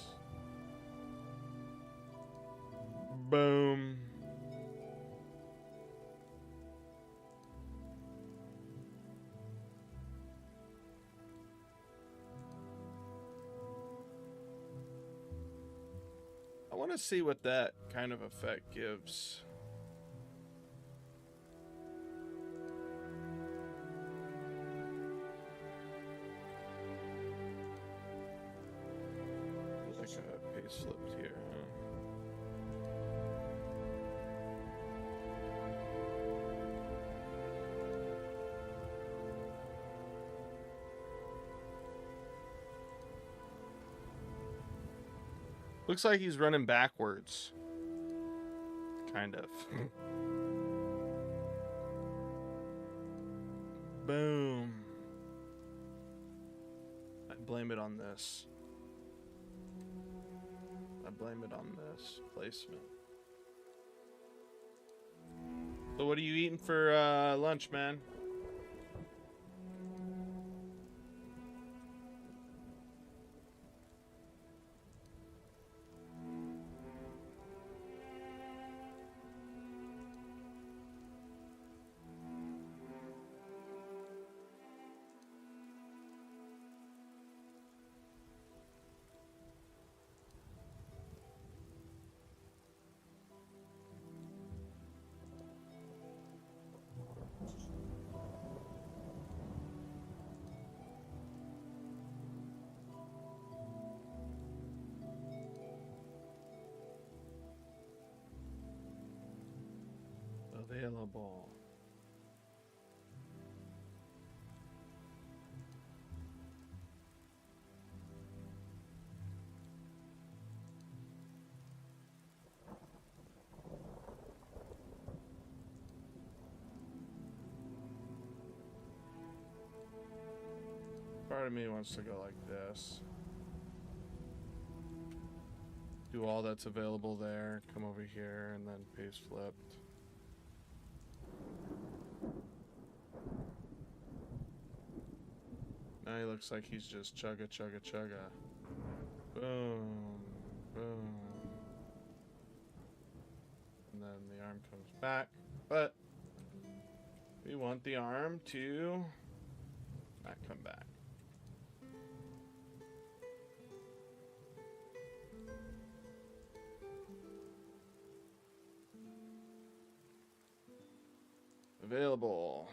Boom. I want to see what that kind of effect gives. Like a pace flipped here, huh? Looks like he's running backwards. Kind of. Boom. I blame it on this. I blame it on this placement. So what are you eating for lunch, man? Available. Part of me wants to go like this. Do all that's available there, come over here, and then paste flipped. Now he looks like he's just chugga chugga chugga. Boom, boom. And then the arm comes back, but we want the arm to not come back. Available.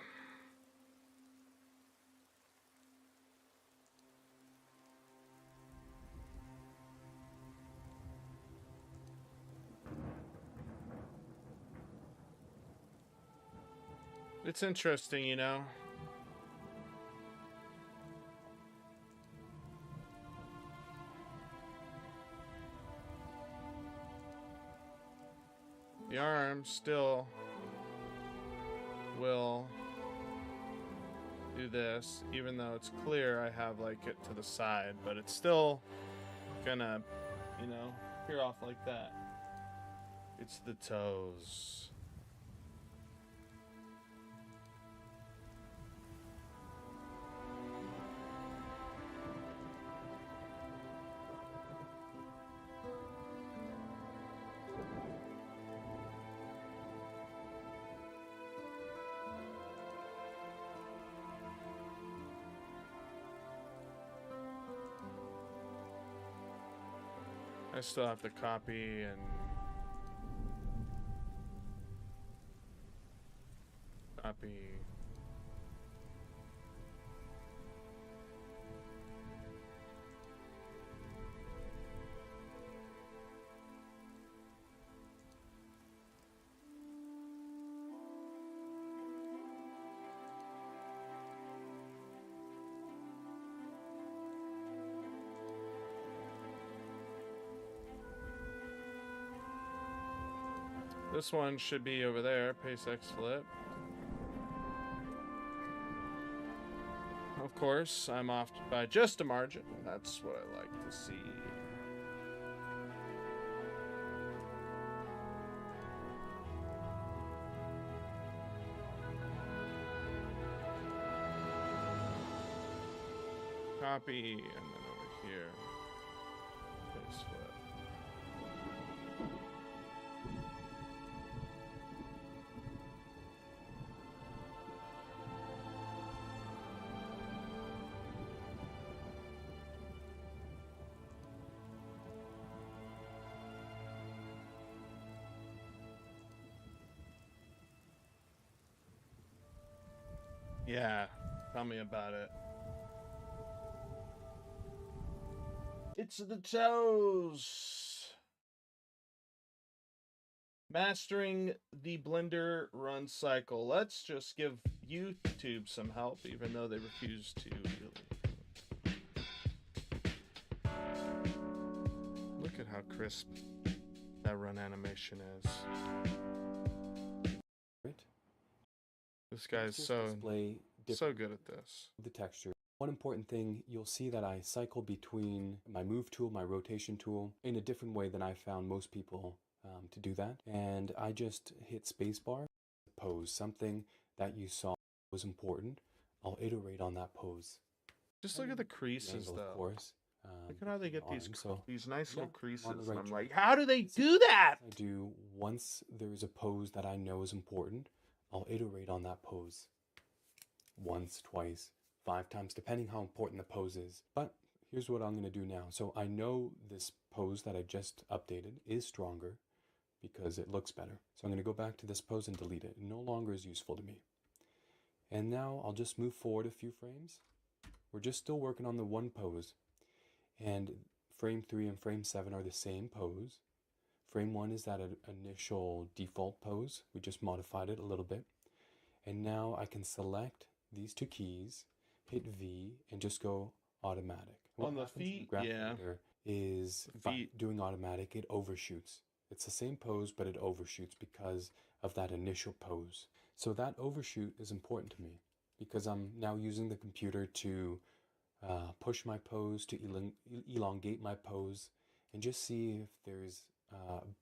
It's interesting, you know. The arm still will do this, even though it's clear I have like it to the side, but it's still gonna, you know, appear off like that. It's the toes. I still have to copy and copy. This one should be over there, pace X flip. Of course, I'm off by just a margin. That's what I like to see. copy, and then over here, paste flip. Yeah, tell me about it. It's the toes. Mastering the Blender run cycle. Let's just give YouTube some help, even though they refuse to really. Look at how crisp that run animation is. Right. This guy's so good at this. The texture. One important thing, you'll see that I cycle between my move tool, my rotation tool, in a different way than I found most people to do that. And I just hit spacebar, pose, something that you saw was important. I'll iterate on that pose. Just look at the creases, though. Of course. Look at how they get these nice little creases. And I'm like, track. how do they do that? I do, once there is a pose that I know is important, I'll iterate on that pose. Once, twice, 5 times, depending how important the pose is. But here's what I'm going to do now. So I know this pose that I just updated is stronger because it looks better. So I'm going to go back to this pose and delete it. It no longer is useful to me. And now I'll just move forward a few frames. We're just still working on the one pose. And frame 3 and frame 7 are the same pose. Frame 1 is that initial default pose. We just modified it a little bit. And now I can select these 2 keys, hit V, and just go automatic. On the feet, yeah. Is by doing automatic, it overshoots. It's the same pose, but it overshoots because of that initial pose. So that overshoot is important to me because I'm now using the computer to push my pose, to elongate my pose, and just see if there's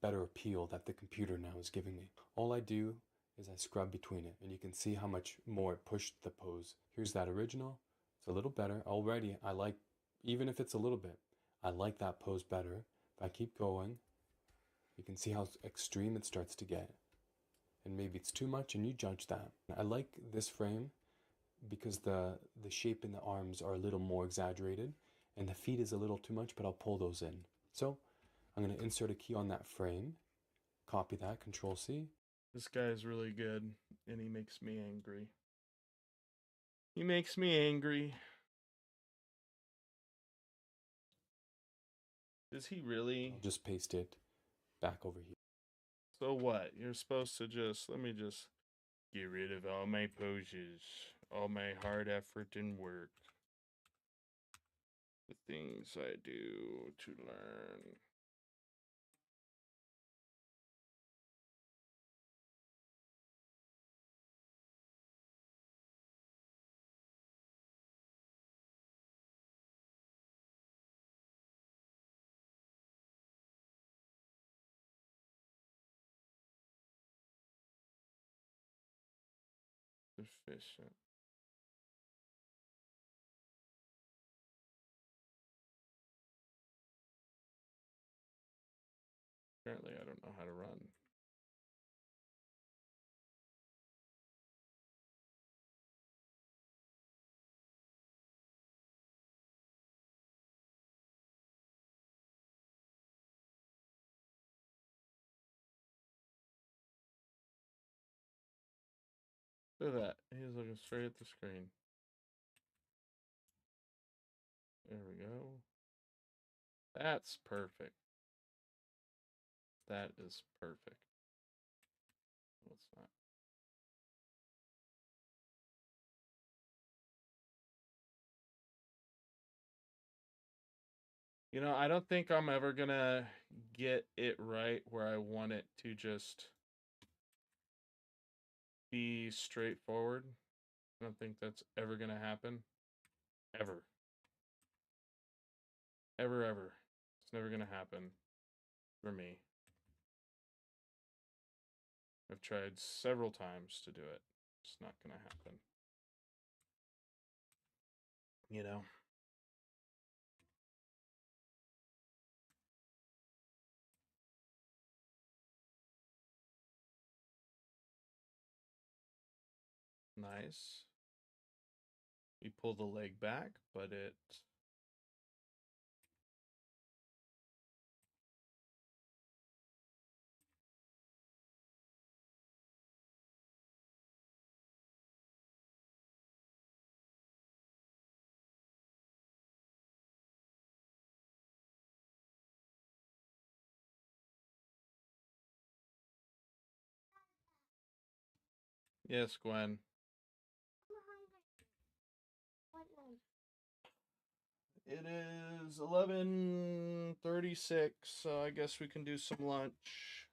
better appeal that the computer now is giving me. All I do is I scrub between it, and you can see how much more it pushed the pose. Here's that original. It's a little better. Already, I like, even if it's a little bit, I like that pose better. If I keep going, you can see how extreme it starts to get. And maybe it's too much, and you judge that. I like this frame because the shape in the arms are a little more exaggerated, and the feet is a little too much, but I'll pull those in. So I'm going to insert a key on that frame, copy that, Control C. This guy is really good, and he makes me angry. He makes me angry. Does he really? I'll just paste it back over here. So what? You're supposed to just, let me just get rid of all my poses, all my hard effort and work. The things I do to learn. Efficient. Apparently, I don't know how to run. Look at that. He's looking straight at the screen. There we go. That's perfect. That is perfect. What's that? You know, I don't think I'm ever gonna get it right where I want it to just be straightforward. I don't think that's ever gonna happen. Ever. Ever, ever. It's never gonna happen for me. I've tried several times to do it. It's not gonna happen. You know? nice. We pull the leg back, but it... Yes, Gwen. It is 11:36, so I guess we can do some lunch.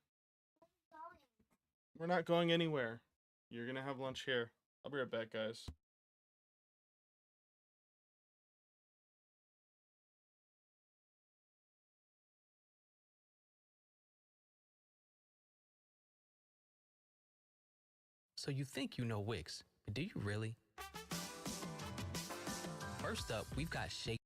We're not going anywhere. You're gonna have lunch here. I'll be right back, guys. So you think you know Wix, but do you really? First up, we've got Shake.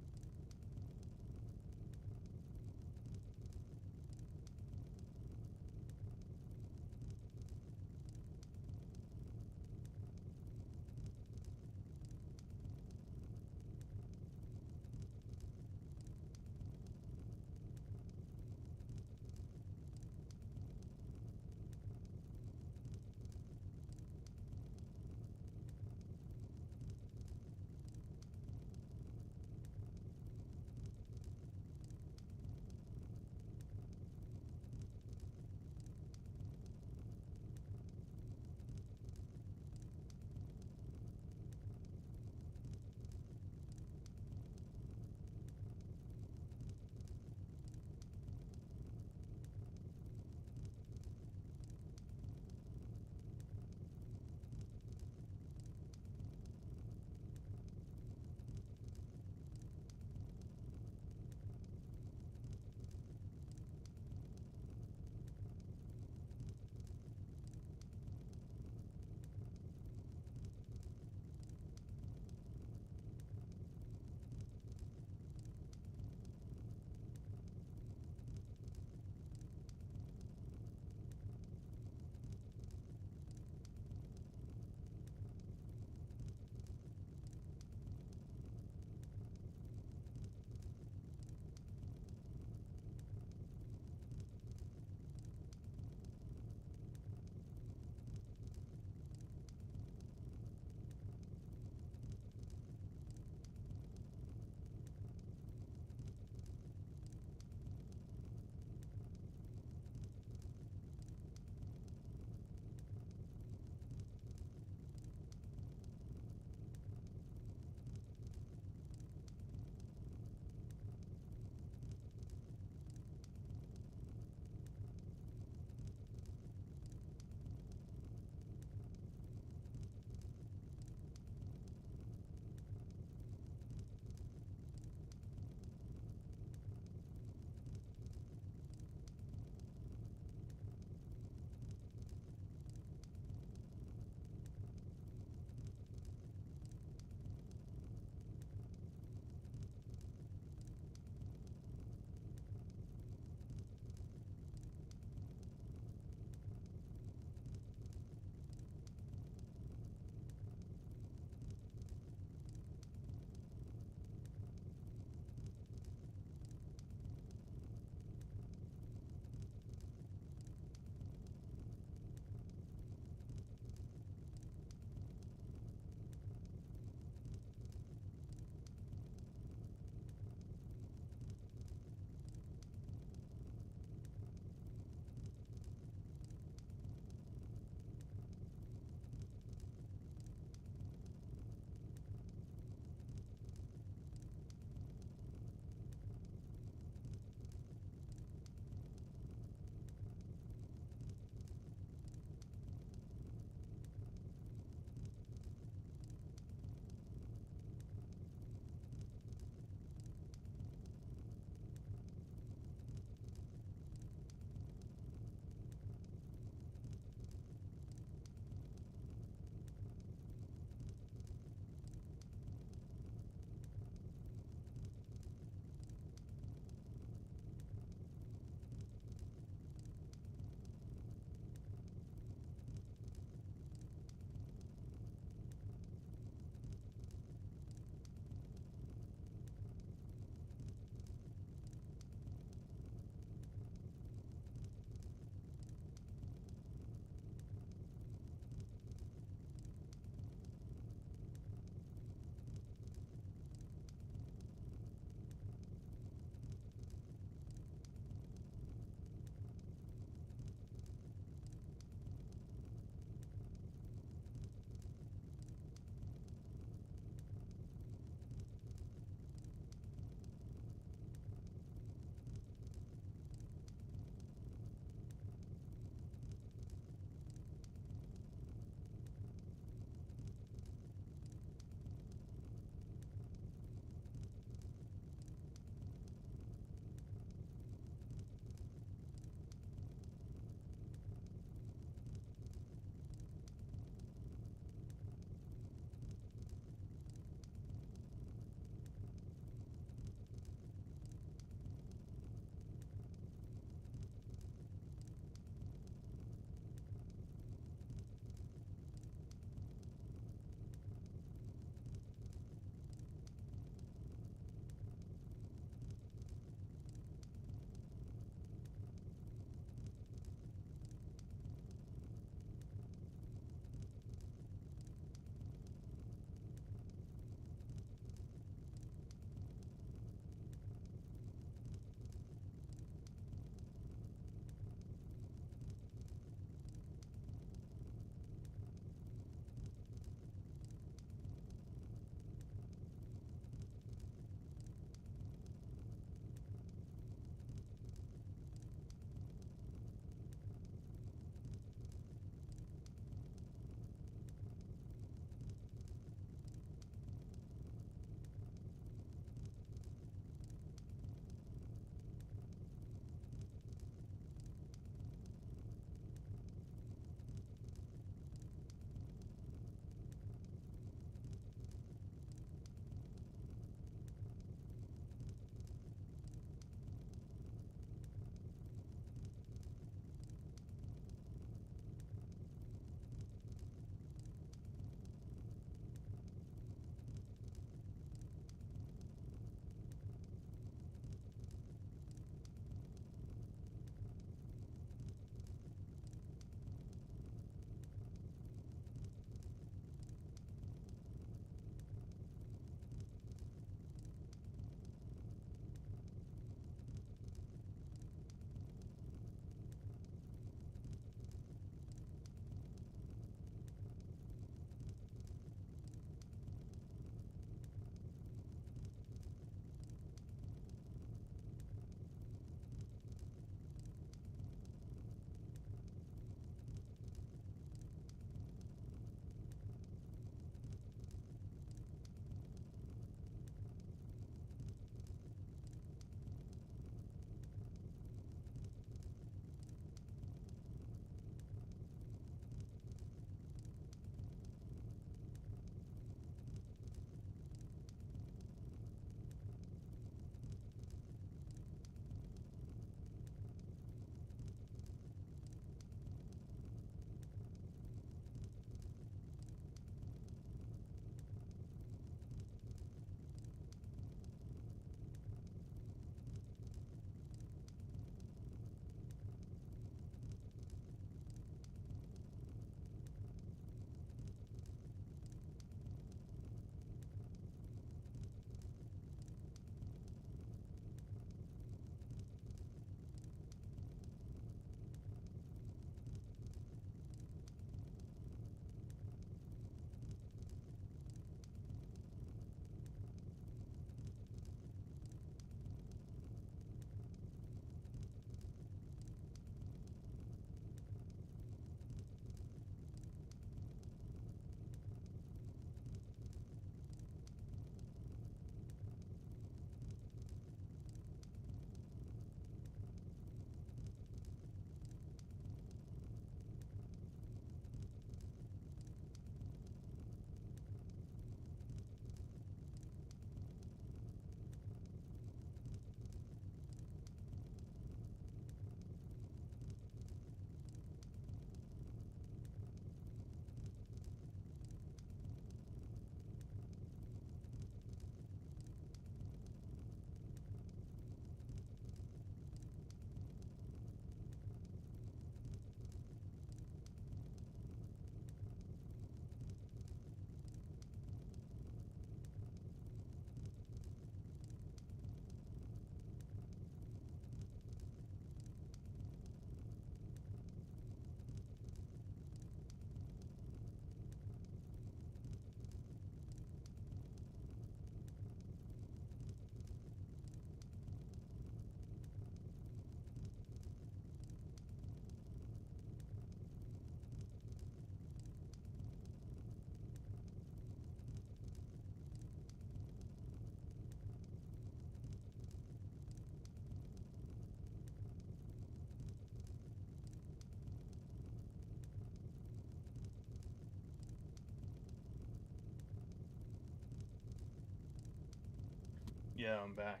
Yeah, I'm back.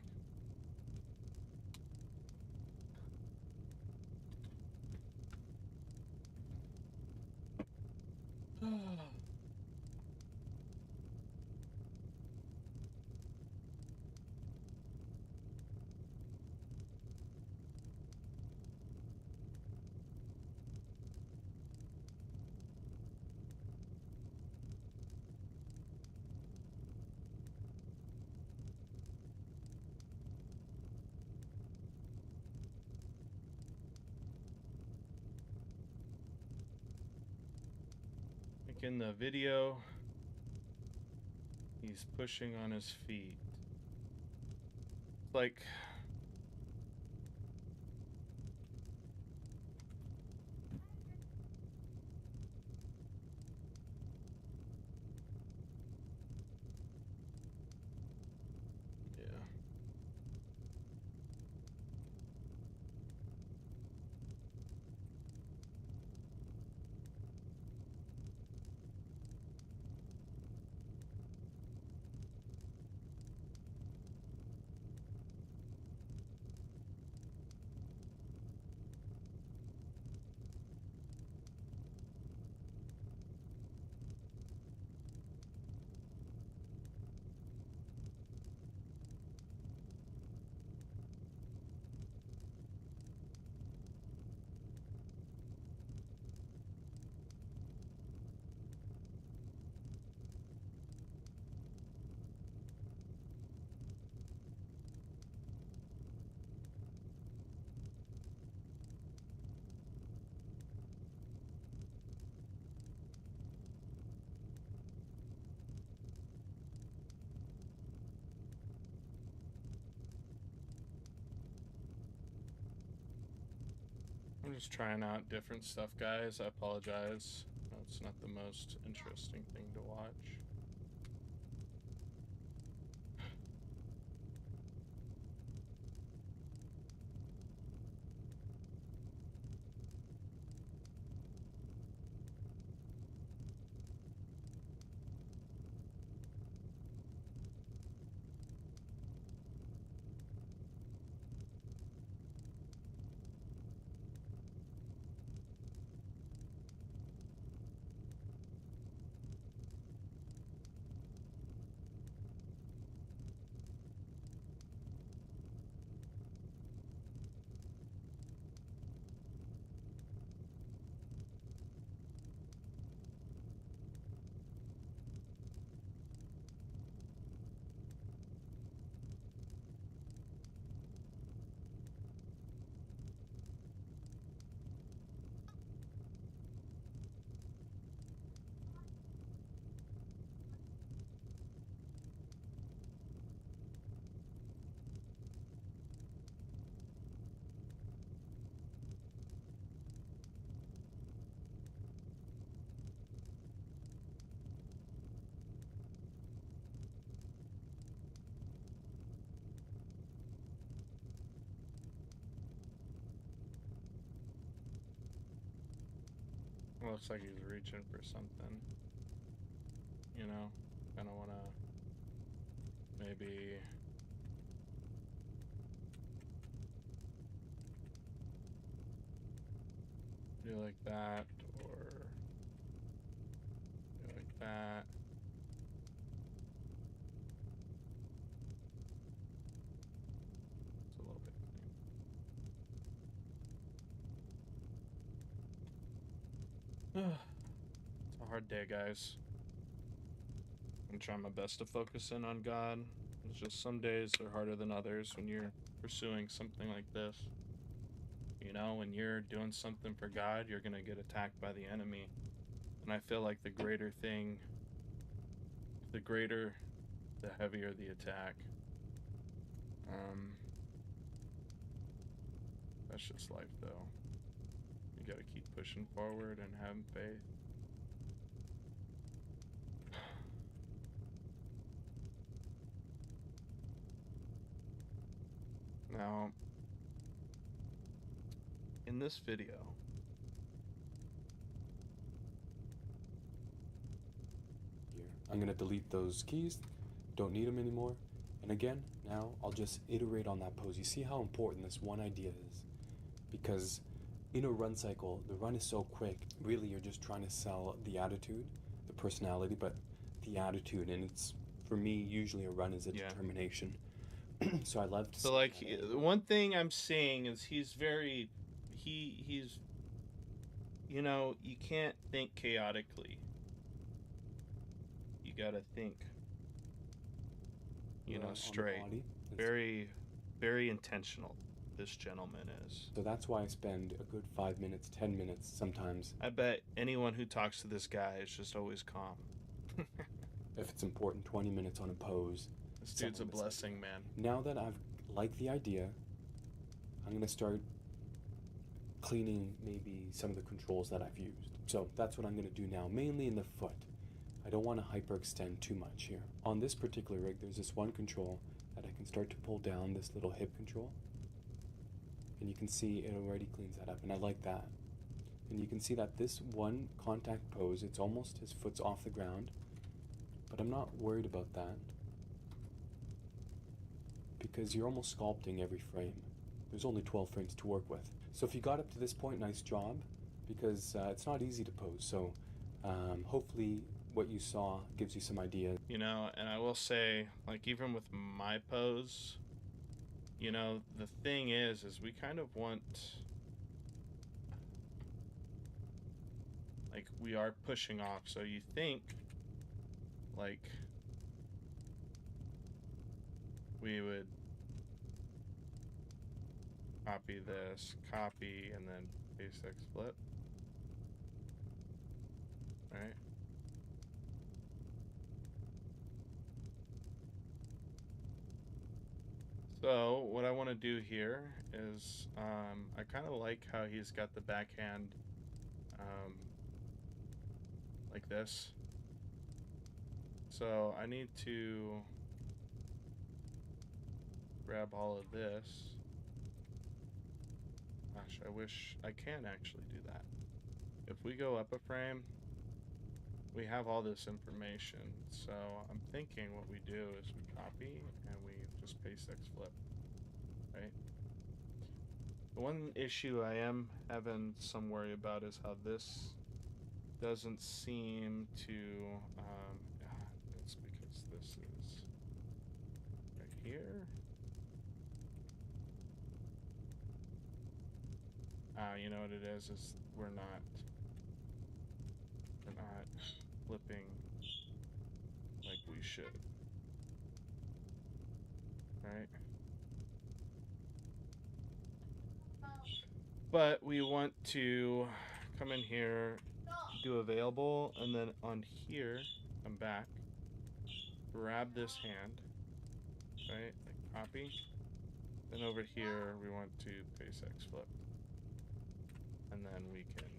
Like in the video, he's pushing on his feet. It's like yeah. I'm just trying out different stuff, guys. I apologize. It's not the most interesting thing to watch. It looks like he's reaching for something. You know, kind of want to maybe do like that or do like that. It's a little bit clean. It's a hard day, guys. I'm trying my best to focus in on God. It's just some days are harder than others when you're pursuing something like this. You know, when you're doing something for God, you're gonna get attacked by the enemy. And I feel like the greater thing, the greater, the heavier the attack. That's just life, though. You gotta keep pushing forward and having faith. Now, in this video, here, I'm gonna delete those keys. Don't need them anymore. And again, now I'll just iterate on that pose. You see how important this one idea is? Because in a run cycle, the run is so quick. Really, you're just trying to sell the attitude, the personality, but the attitude. And it's, for me, usually a run is a determination. So I love to So, like, the one thing I'm seeing is he's very, he's, you know, you can't think chaotically. You gotta think, you know, straight. Very, very intentional, this gentleman is. So that's why I spend a good 5 minutes, 10 minutes sometimes. I bet anyone who talks to this guy is just always calm. If it's important, 20 minutes on a pose. This dude's a blessing, man. Now that I've liked the idea, I'm going to start cleaning maybe some of the controls that I've used. So that's what I'm going to do now, mainly in the foot. I don't want to hyperextend too much here. On this particular rig, there's this one control that I can start to pull down, this little hip control. And you can see it already cleans that up, and I like that. And you can see that this one contact pose, it's almost his foot's off the ground, but I'm not worried about that because you're almost sculpting every frame. There's only 12 frames to work with. So if you got up to this point, nice job, because it's not easy to pose. So hopefully what you saw gives you some idea. You know, and I will say, like, even with my pose, you know, the thing is we kind of want, like, we are pushing off. So you think, like, we would copy this, copy, and then paste X flip, right? So what I want to do here is I kind of like how he's got the backhand like this. So I need to grab all of this. Gosh, I wish I can actually do that. If we go up a frame, we have all this information. So I'm thinking what we do is we copy and we just paste X flip, right? The one issue I am having some worry about is how this doesn't seem to, it's because this is right here. You know what it is we're not flipping like we should, right? But we want to come in here, do available, and then on here, come back, grab this hand, right? Like copy. Then over here, we want to paste X flip. And then we can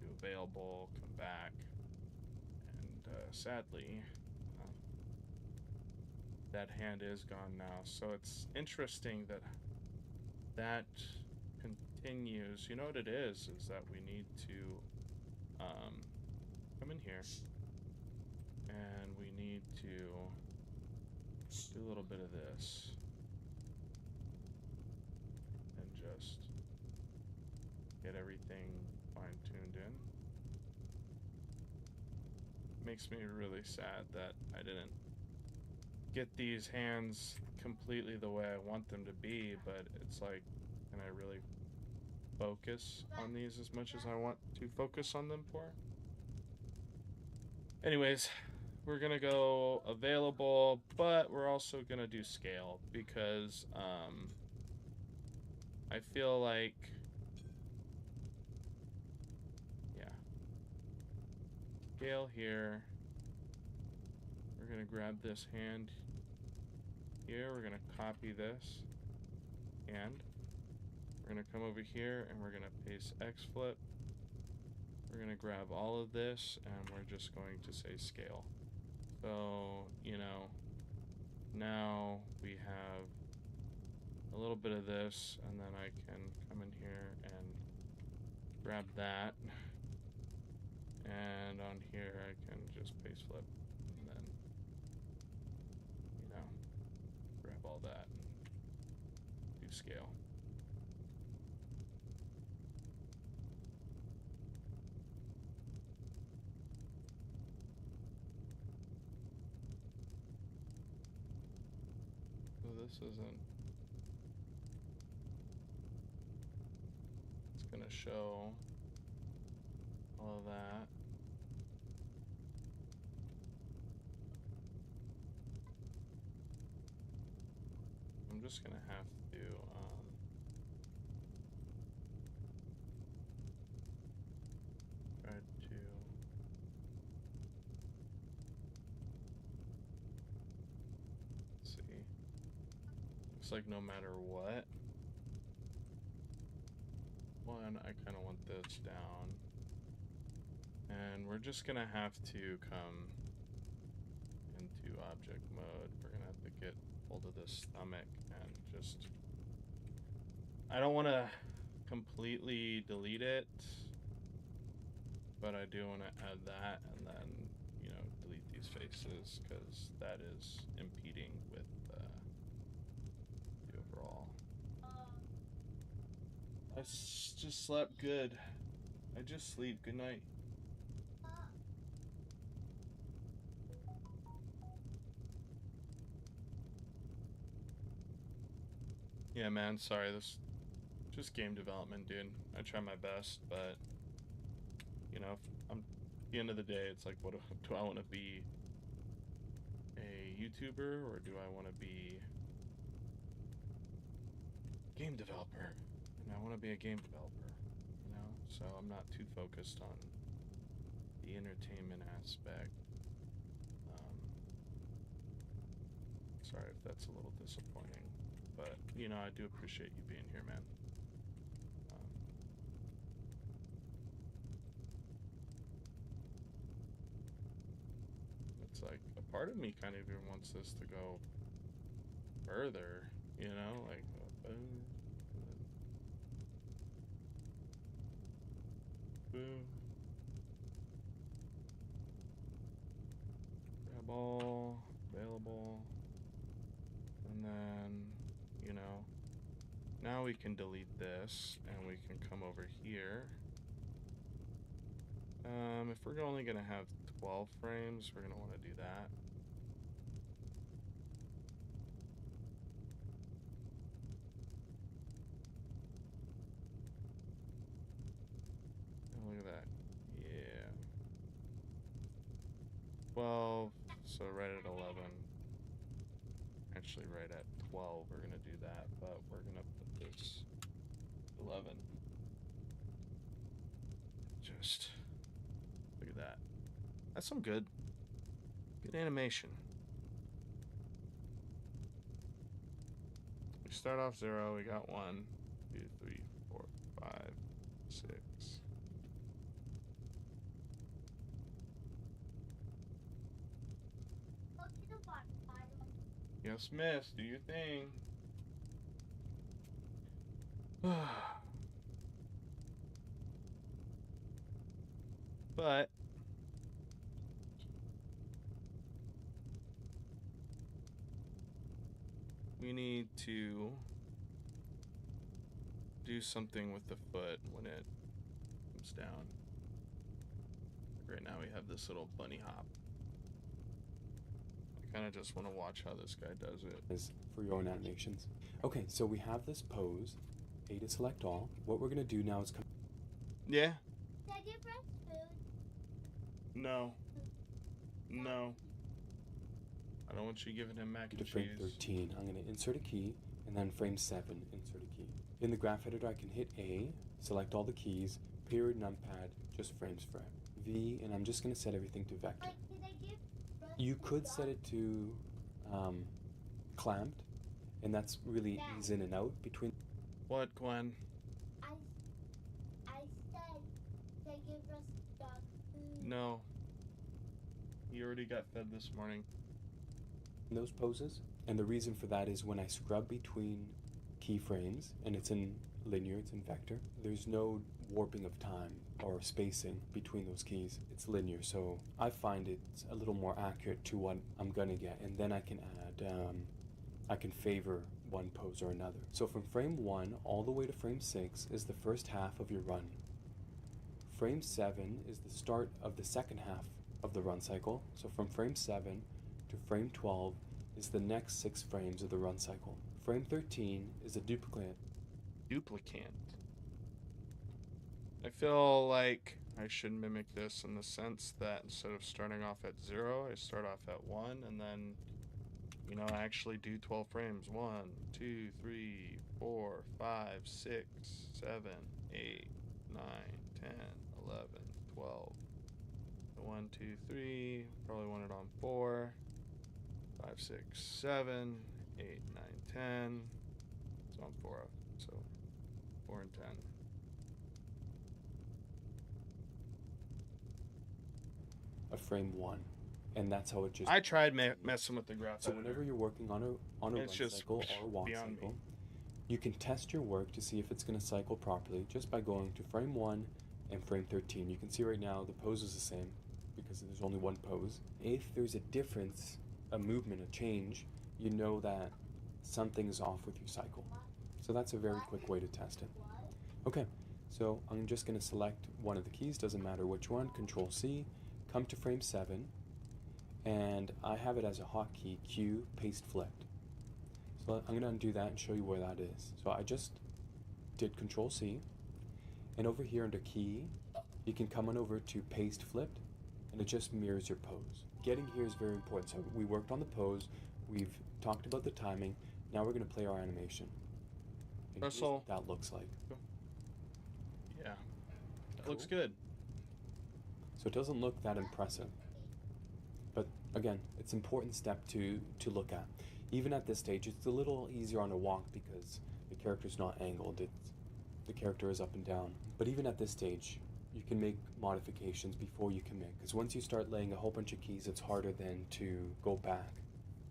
do available, come back, and sadly, that hand is gone now. So it's interesting that that continues. You know what it is that we need to come in here, and we need to do a little bit of this, and just get everything fine-tuned in. Makes me really sad that I didn't get these hands completely the way I want them to be, but it's like, can I really focus on these as much as I want to focus on them for? Anyways, we're gonna go available, but we're also gonna do scale because I feel like, scale here. We're gonna grab this hand here. We're gonna copy this and we're gonna come over here and we're gonna paste X flip. We're gonna grab all of this and we're just going to say scale. So, you know, now we have a little bit of this, and then I can come in here and grab that. And on here I can just paste flip and then, you know, all that and do scale. So this isn't. It's gonna show all of that. I'm just gonna have to try to see. Looks like no matter what. One, I kind of want this down. And we're just gonna have to come into object mode. We're gonna have to get hold of this stomach and just... I don't want to completely delete it, but I do want to add that and then, you know, delete these faces because that is impeding with the overall. I just slept good. I just sleep. Good night. Yeah, man, sorry, this just game development, dude. I try my best, but you know, at the end of the day, it's like, what do I want to be? A YouTuber, or do I want to be a game developer? And I want to be a game developer, you know? So I'm not too focused on the entertainment aspect. Sorry if that's a little disappointing. But, you know, I do appreciate you being here, man. It's like, a part of me kind of even wants this to go further, you know? Like, boom, and then boom. Grab all, available. And then, you know, now we can delete this and we can come over here. If we're only gonna have 12 frames, we're gonna want to do that. Oh, look at that. Yeah. 12, so right at 11. Actually, right at 12, we're gonna do that, but we're gonna put this 11. Just look at that. That's some good animation. We start off 0. We got 1, 2, 3, 4, 5, 6. Yes, miss. Do your thing. But we need to do something with the foot when it comes down. Like right now we have this little bunny hop. I kind of just want to watch how this guy does it. Is for your own animations. Okay, so we have this pose. A to select all. What we're gonna do now is come. Yeah. Did I get breast food? No. No. I don't want you giving him mac and To cheese. frame 13, I'm gonna insert a key, and then frame 7, insert a key. In the graph editor, I can hit A, select all the keys, period, numpad, just frames for V, and I'm just gonna set everything to vector. Did I give breast You food could dog? set it to clamped, and that's really Yeah. ease in and out between. What, Gwen? I said, did I give breast dog food? No. He already got fed this morning. Those poses, and the reason for that is when I scrub between keyframes, and it's in linear, it's in vector, there's no warping of time or spacing between those keys. It's linear, so I find it's a little more accurate to what I'm gonna get, and then I can add I can favor one pose or another. So from frame 1 all the way to frame 6 is the first half of your run. Frame 7 is the start of the second half of the run cycle. So from frame 7 to frame 12 is the next 6 frames of the run cycle. Frame 13 is a duplicate. Duplicant. I feel like I should mimic this in the sense that instead of starting off at 0, I start off at 1 and then, you know, I actually do 12 frames. 1, 2, 3, 4, 5, 6, 7, 8, 9, 10, 11, 12. 1, 2, 3, probably want it on 4, 5, 6, 7, 8, 9, 10. It's on 4, so 4 and 10. A frame 1, and that's how it just. I tried messing with the graph. So whenever you're working on a run cycle or a walk cycle, you can test your work to see if it's going to cycle properly just by going to frame 1 and frame 13. You can see right now the pose is the same because there's only one pose. If there's a difference, a movement, a change, you know that something's off with your cycle. So that's a very quick way to test it. Okay, so I'm just going to select one of the keys, doesn't matter which one, Control C, come to frame 7, and I have it as a hotkey, Q, paste flipped. So I'm going to undo that and show you where that is. So I just did Control C, and over here under key, you can come on over to paste flipped, and it just mirrors your pose. Getting here is very important. So we worked on the pose, we've talked about the timing, now we're going to play our animation. And here's what that looks like. Yeah, that looks good. So it doesn't look that impressive. But again, it's an important step to look at. Even at this stage, it's a little easier on a walk because the character's not angled. The character is up and down. But even at this stage, you can make modifications before you commit. Because once you start laying a whole bunch of keys, it's harder then to go back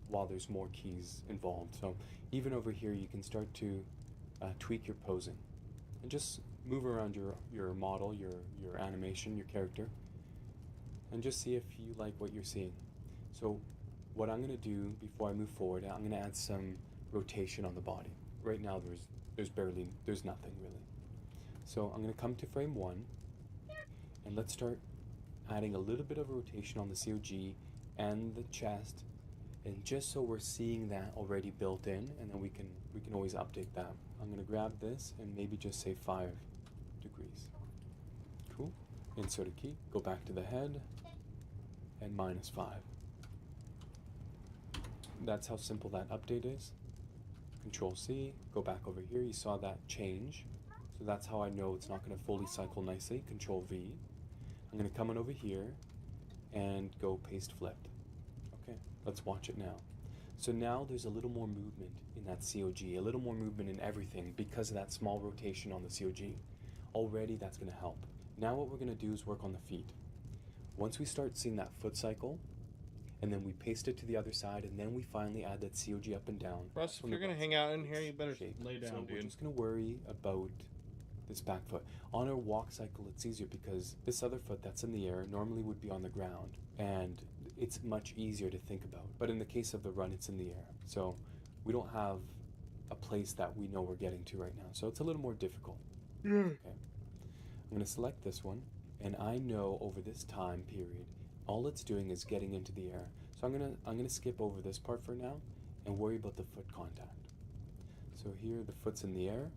while there's more keys involved. So even over here, you can start to tweak your posing. And just move around your model, your animation, your character, and just see if you like what you're seeing. So what I'm going to do before I move forward, I'm going to add some rotation on the body. Right now there's nothing really. So I'm going to come to frame 1, and let's start adding a little bit of rotation on the COG and the chest, and just so we're seeing that already built in, and then we can always update that. I'm going to grab this and maybe just say 5 degrees. Cool. Insert a key, go back to the head, and -5. That's how simple that update is. Control C, go back over here, you saw that change. So that's how I know it's not going to fully cycle nicely. Control V. I'm going to come on over here and go paste flipped. Okay, let's watch it now. So now there's a little more movement in that COG, a little more movement in everything because of that small rotation on the COG. Already that's going to help. Now what we're going to do is work on the feet. Once we start seeing that foot cycle, and then we paste it to the other side, and then we finally add that COG up and down. Russ, if you're going to hang out in here, you better lay down, so dude. We're just going to worry about this back foot. On our walk cycle, it's easier because this other foot that's in the air normally would be on the ground, and it's much easier to think about. But in the case of the run, it's in the air. So we don't have a place that we know we're getting to right now. So it's a little more difficult. Okay. I'm going to select this one, and I know over this time period, all it's doing is getting into the air. So I'm gonna skip over this part for now and worry about the foot contact. So here the foot's in the air,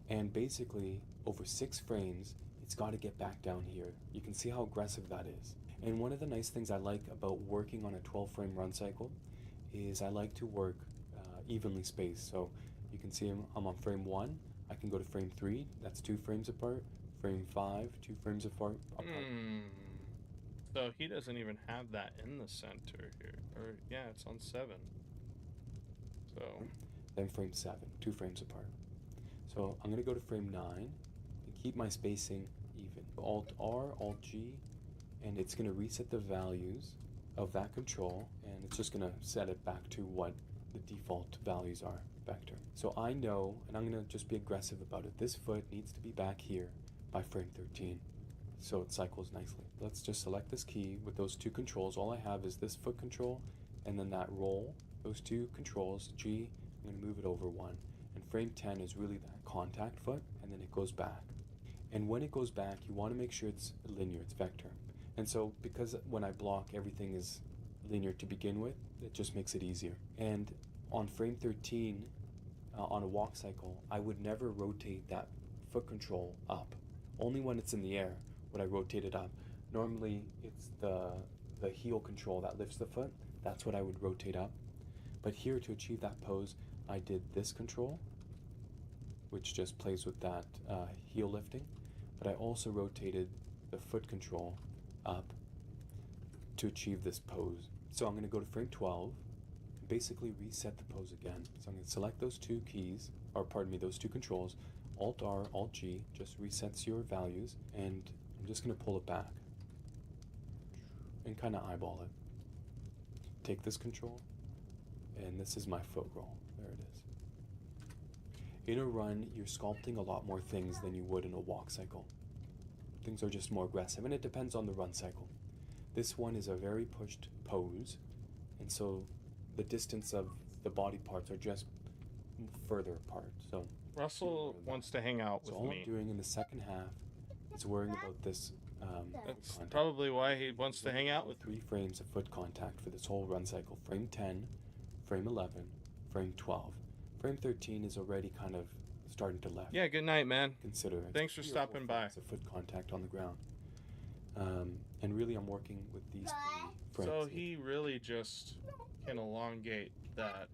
and basically over 6 frames, it's got to get back down here. You can see how aggressive that is. And one of the nice things I like about working on a 12-frame run cycle is I like to work evenly spaced. So you can see I'm on frame 1. I can go to frame 3, that's 2 frames apart. Frame 5, 2 frames apart. So he doesn't even have that in the center here. Or yeah, it's on 7. So then frame 7, 2 frames apart. So I'm gonna go to frame 9 and keep my spacing even. Alt R, Alt G, and it's gonna reset the values of that control, and it's just gonna set it back to what the default values are vector. So I know, and I'm gonna just be aggressive about it, this foot needs to be back here by frame 13, so it cycles nicely. Let's just select this key with those 2 controls. All I have is this foot control and then that roll, those two controls, G, I'm going to move it over 1. And frame 10 is really that contact foot, and then it goes back. And when it goes back, you want to make sure it's linear, it's vector. And so because when I block, everything is linear to begin with, it just makes it easier. And on frame 13, on a walk cycle, I would never rotate that foot control up. Only when it's in the air would I rotate it up. Normally, it's the heel control that lifts the foot. That's what I would rotate up. But here, to achieve that pose, I did this control, which just plays with that heel lifting. But I also rotated the foot control up to achieve this pose. So I'm going to go to frame 12 and basically reset the pose again. So I'm going to select those two keys, or pardon me, those two controls. Alt-R, Alt-G just resets your values, and I'm just going to pull it back and kind of eyeball it. Take this control, and this is my foot roll. There it is. In a run, you're sculpting a lot more things than you would in a walk cycle. Things are just more aggressive, and it depends on the run cycle. This one is a very pushed pose, and so the distance of the body parts are just further apart. So Russell wants to hang out with all me. I'm doing in the second half is worrying about this. That's probably why he wants to hang out with 3 frames of foot contact for this whole run cycle. Frame 10, frame 11, frame 12. Frame 13 is already kind of starting to left. Yeah, good night, man. Consider it. Thanks for stopping by. Of foot contact on the ground. And really I'm working with these 3 frames. So he really just can elongate that.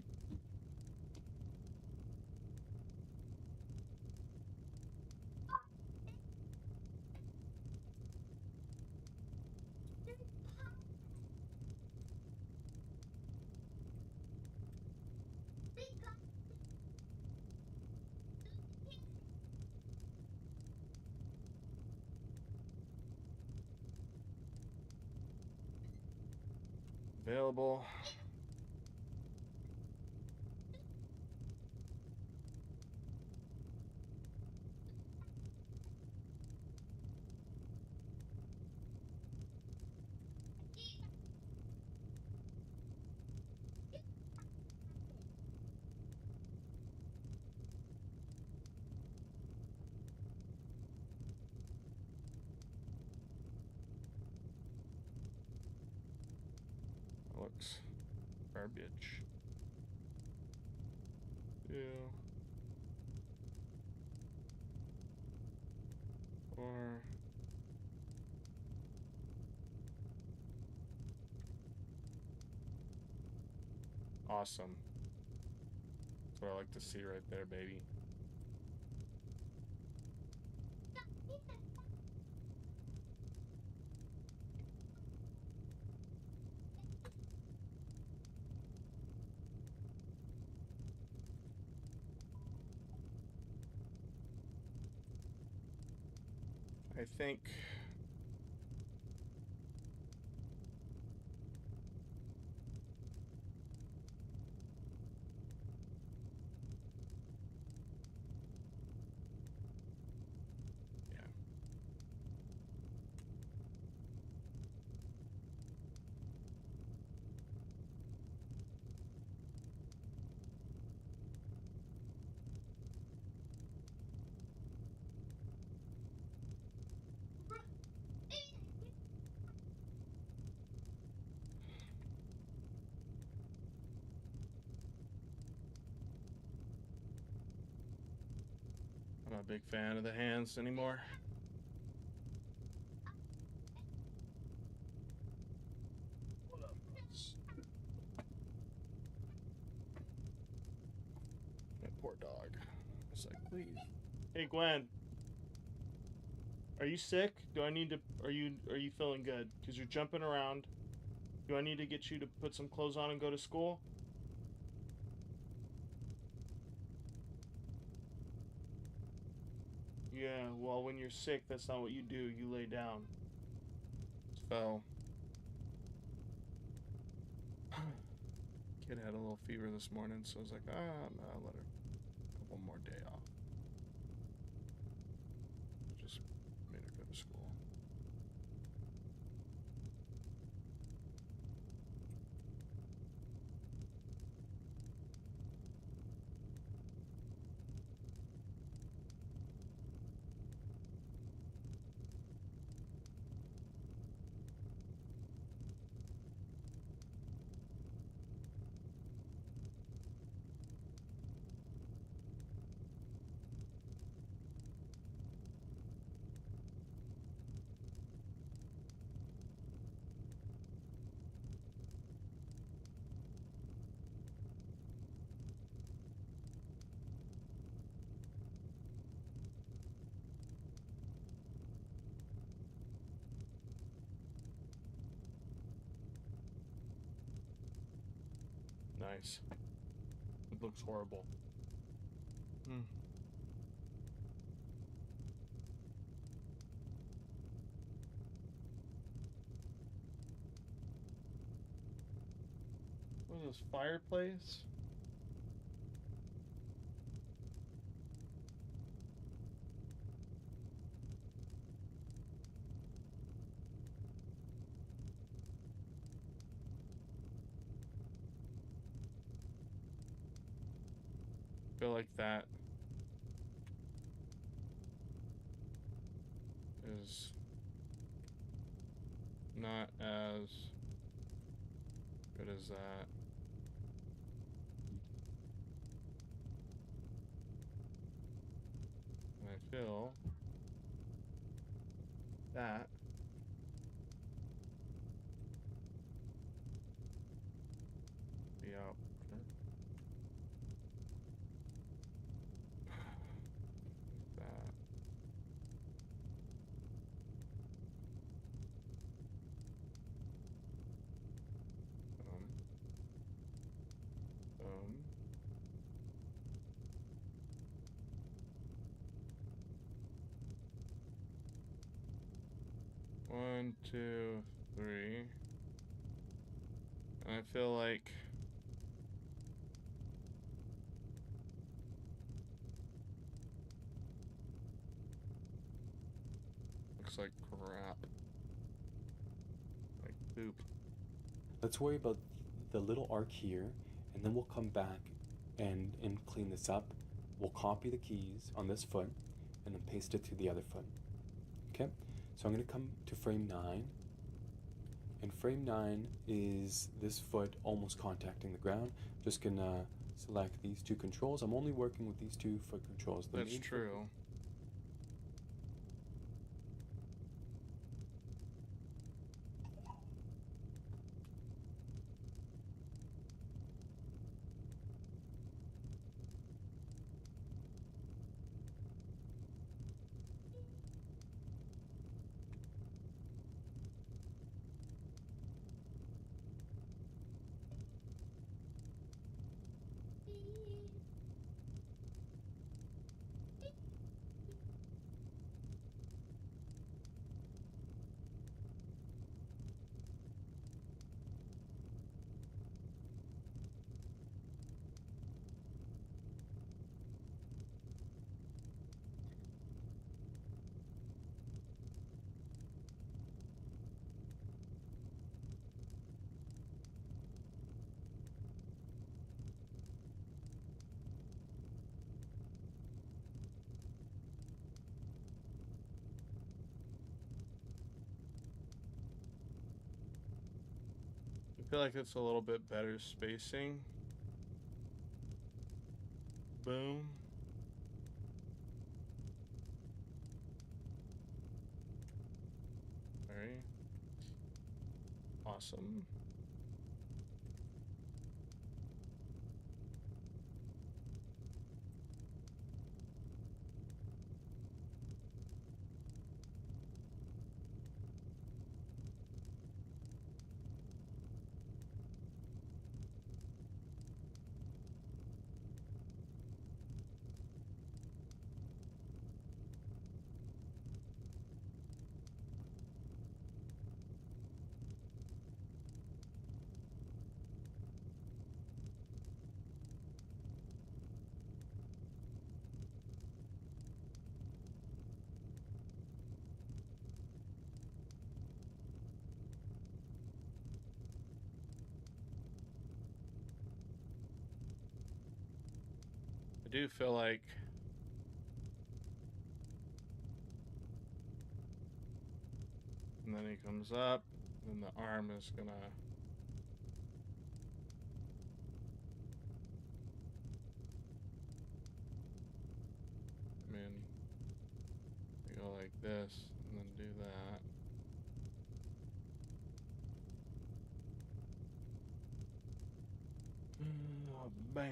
Available. Looks garbage. Yeah. Or awesome. That's what I like to see right there, baby. I think I'm not a big fan of the hands anymore. What up, Russ? My poor dog. It's like, please. Hey, Gwen. Are you sick? Do I need to? Are you feeling good? Because you're jumping around. Do I need to get you to put some clothes on and go to school? Yeah, well, when you're sick, that's not what you do. You lay down. So, kid had a little fever this morning, so I was like, no, I'll let her have one more day off. Just made her go to school. nice. It looks horrible. What is this, fireplace? I feel like that is not as good as that. And I feel that be out. Like that. Boom. 1, 2, 3. And I feel like looks like crap. Like poop. Let's worry about the little arc here, and then we'll come back and clean this up. We'll copy the keys on this foot and then paste it to the other foot. Okay, so I'm going to come to frame 9, and frame 9 is this foot almost contacting the ground. Just going to select these two controls. I'm only working with these two foot controls. That's true. I feel like it's a little bit better spacing. Boom. Very awesome. I do feel like and then he comes up, and the arm is gonna come in. You go like this, and then do that. Bang.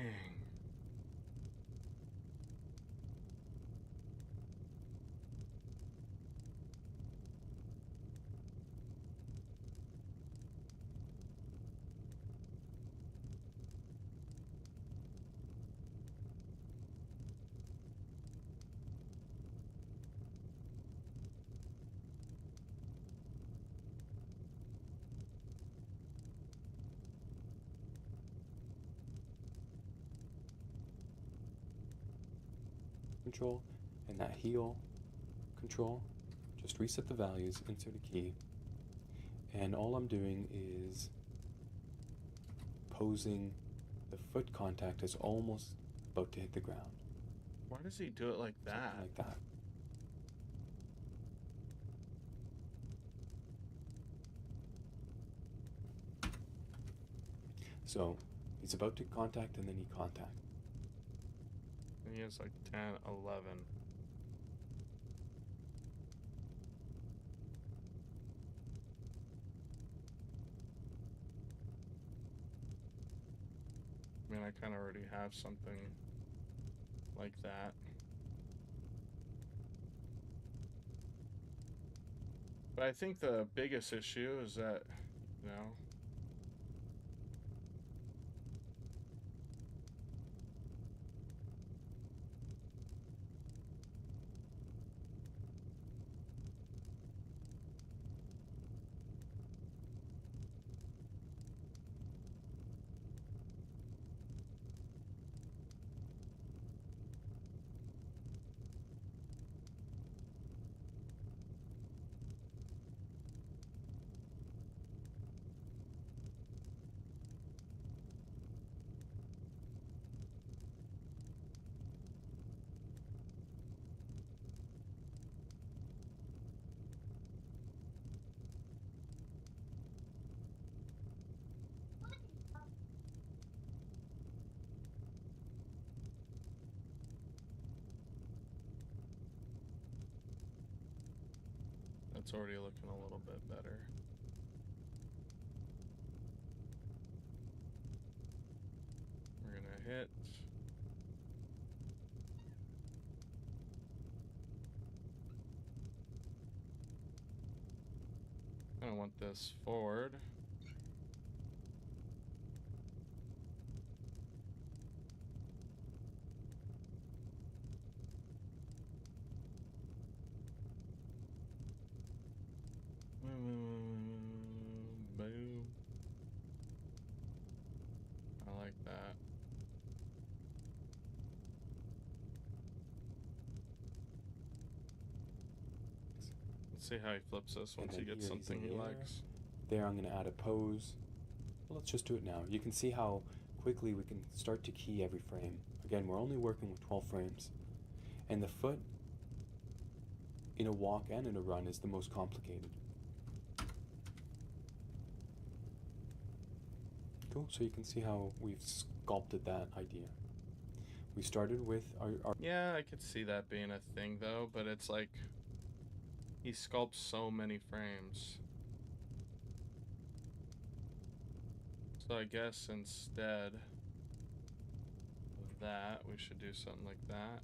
control and that heel control. Just reset the values, insert a key, and all I'm doing is posing the foot contact is almost about to hit the ground. Why does he do it like that? Something like that. So he's about to contact and then he contact. And he has like 10, 11. I mean, I kind of already have something like that. But I think the biggest issue is that, you know, that's already looking a little bit better. We're gonna hit. I want this forward. Boom. I like that. Let's see how he flips this once he gets something he likes. There, I'm going to add a pose. Well, let's just do it now. You can see how quickly we can start to key every frame. Again, we're only working with 12 frames. And the foot in a walk and in a run is the most complicated. Cool, so you can see how we've sculpted that idea. We started with our Yeah, I could see that being a thing though, but it's like he sculpts so many frames. So I guess instead of that, we should do something like that.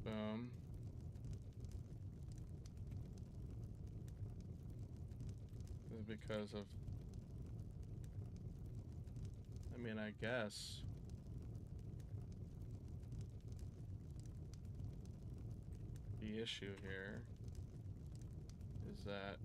Boom. Because of, I mean, I guess the issue here is that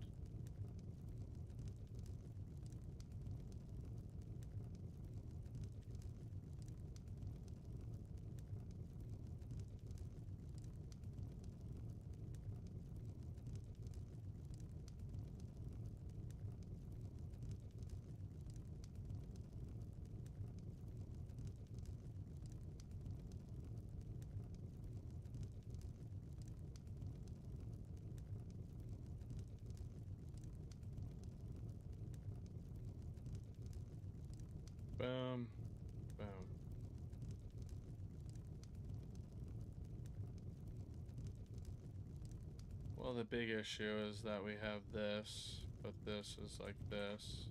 boom, boom. Well, the big issue is that we have this, but this is like this.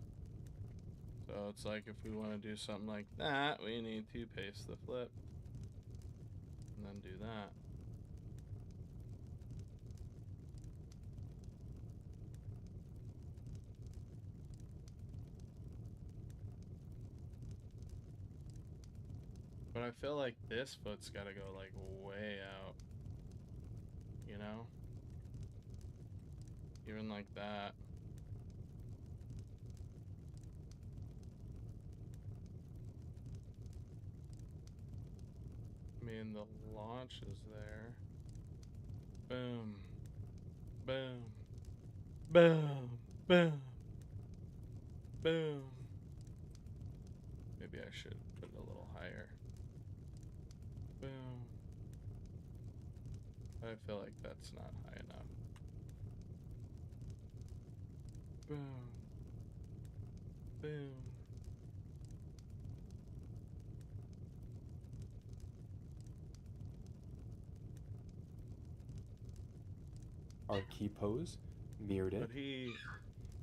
So it's like if we want to do something like that, we need to paste the flip and then do that. But I feel like this foot's got to go like way out, you know? Even like that. mean, the launch is there. Boom. Boom. Boom. Boom. Boom. Maybe I should put it a little higher. Boom. I feel like that's not high enough. Boom. Boom. Our key pose, mirrored it. But he...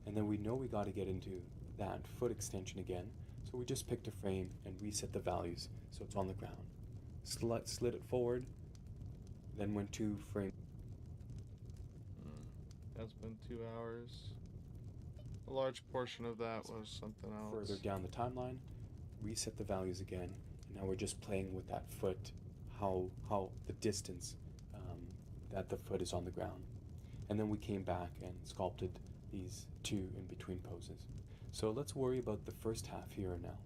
And then we know we got to get into that foot extension again. So we just picked a frame and reset the values so it's on the ground. Slid it forward, then went to frame. That's been 2 hours. A large portion of that was something else. Further down the timeline, reset the values again. And now we're just playing with that foot, how the distance that the foot is on the ground. And then we came back and sculpted these two in between poses. So let's worry about the first half here and now.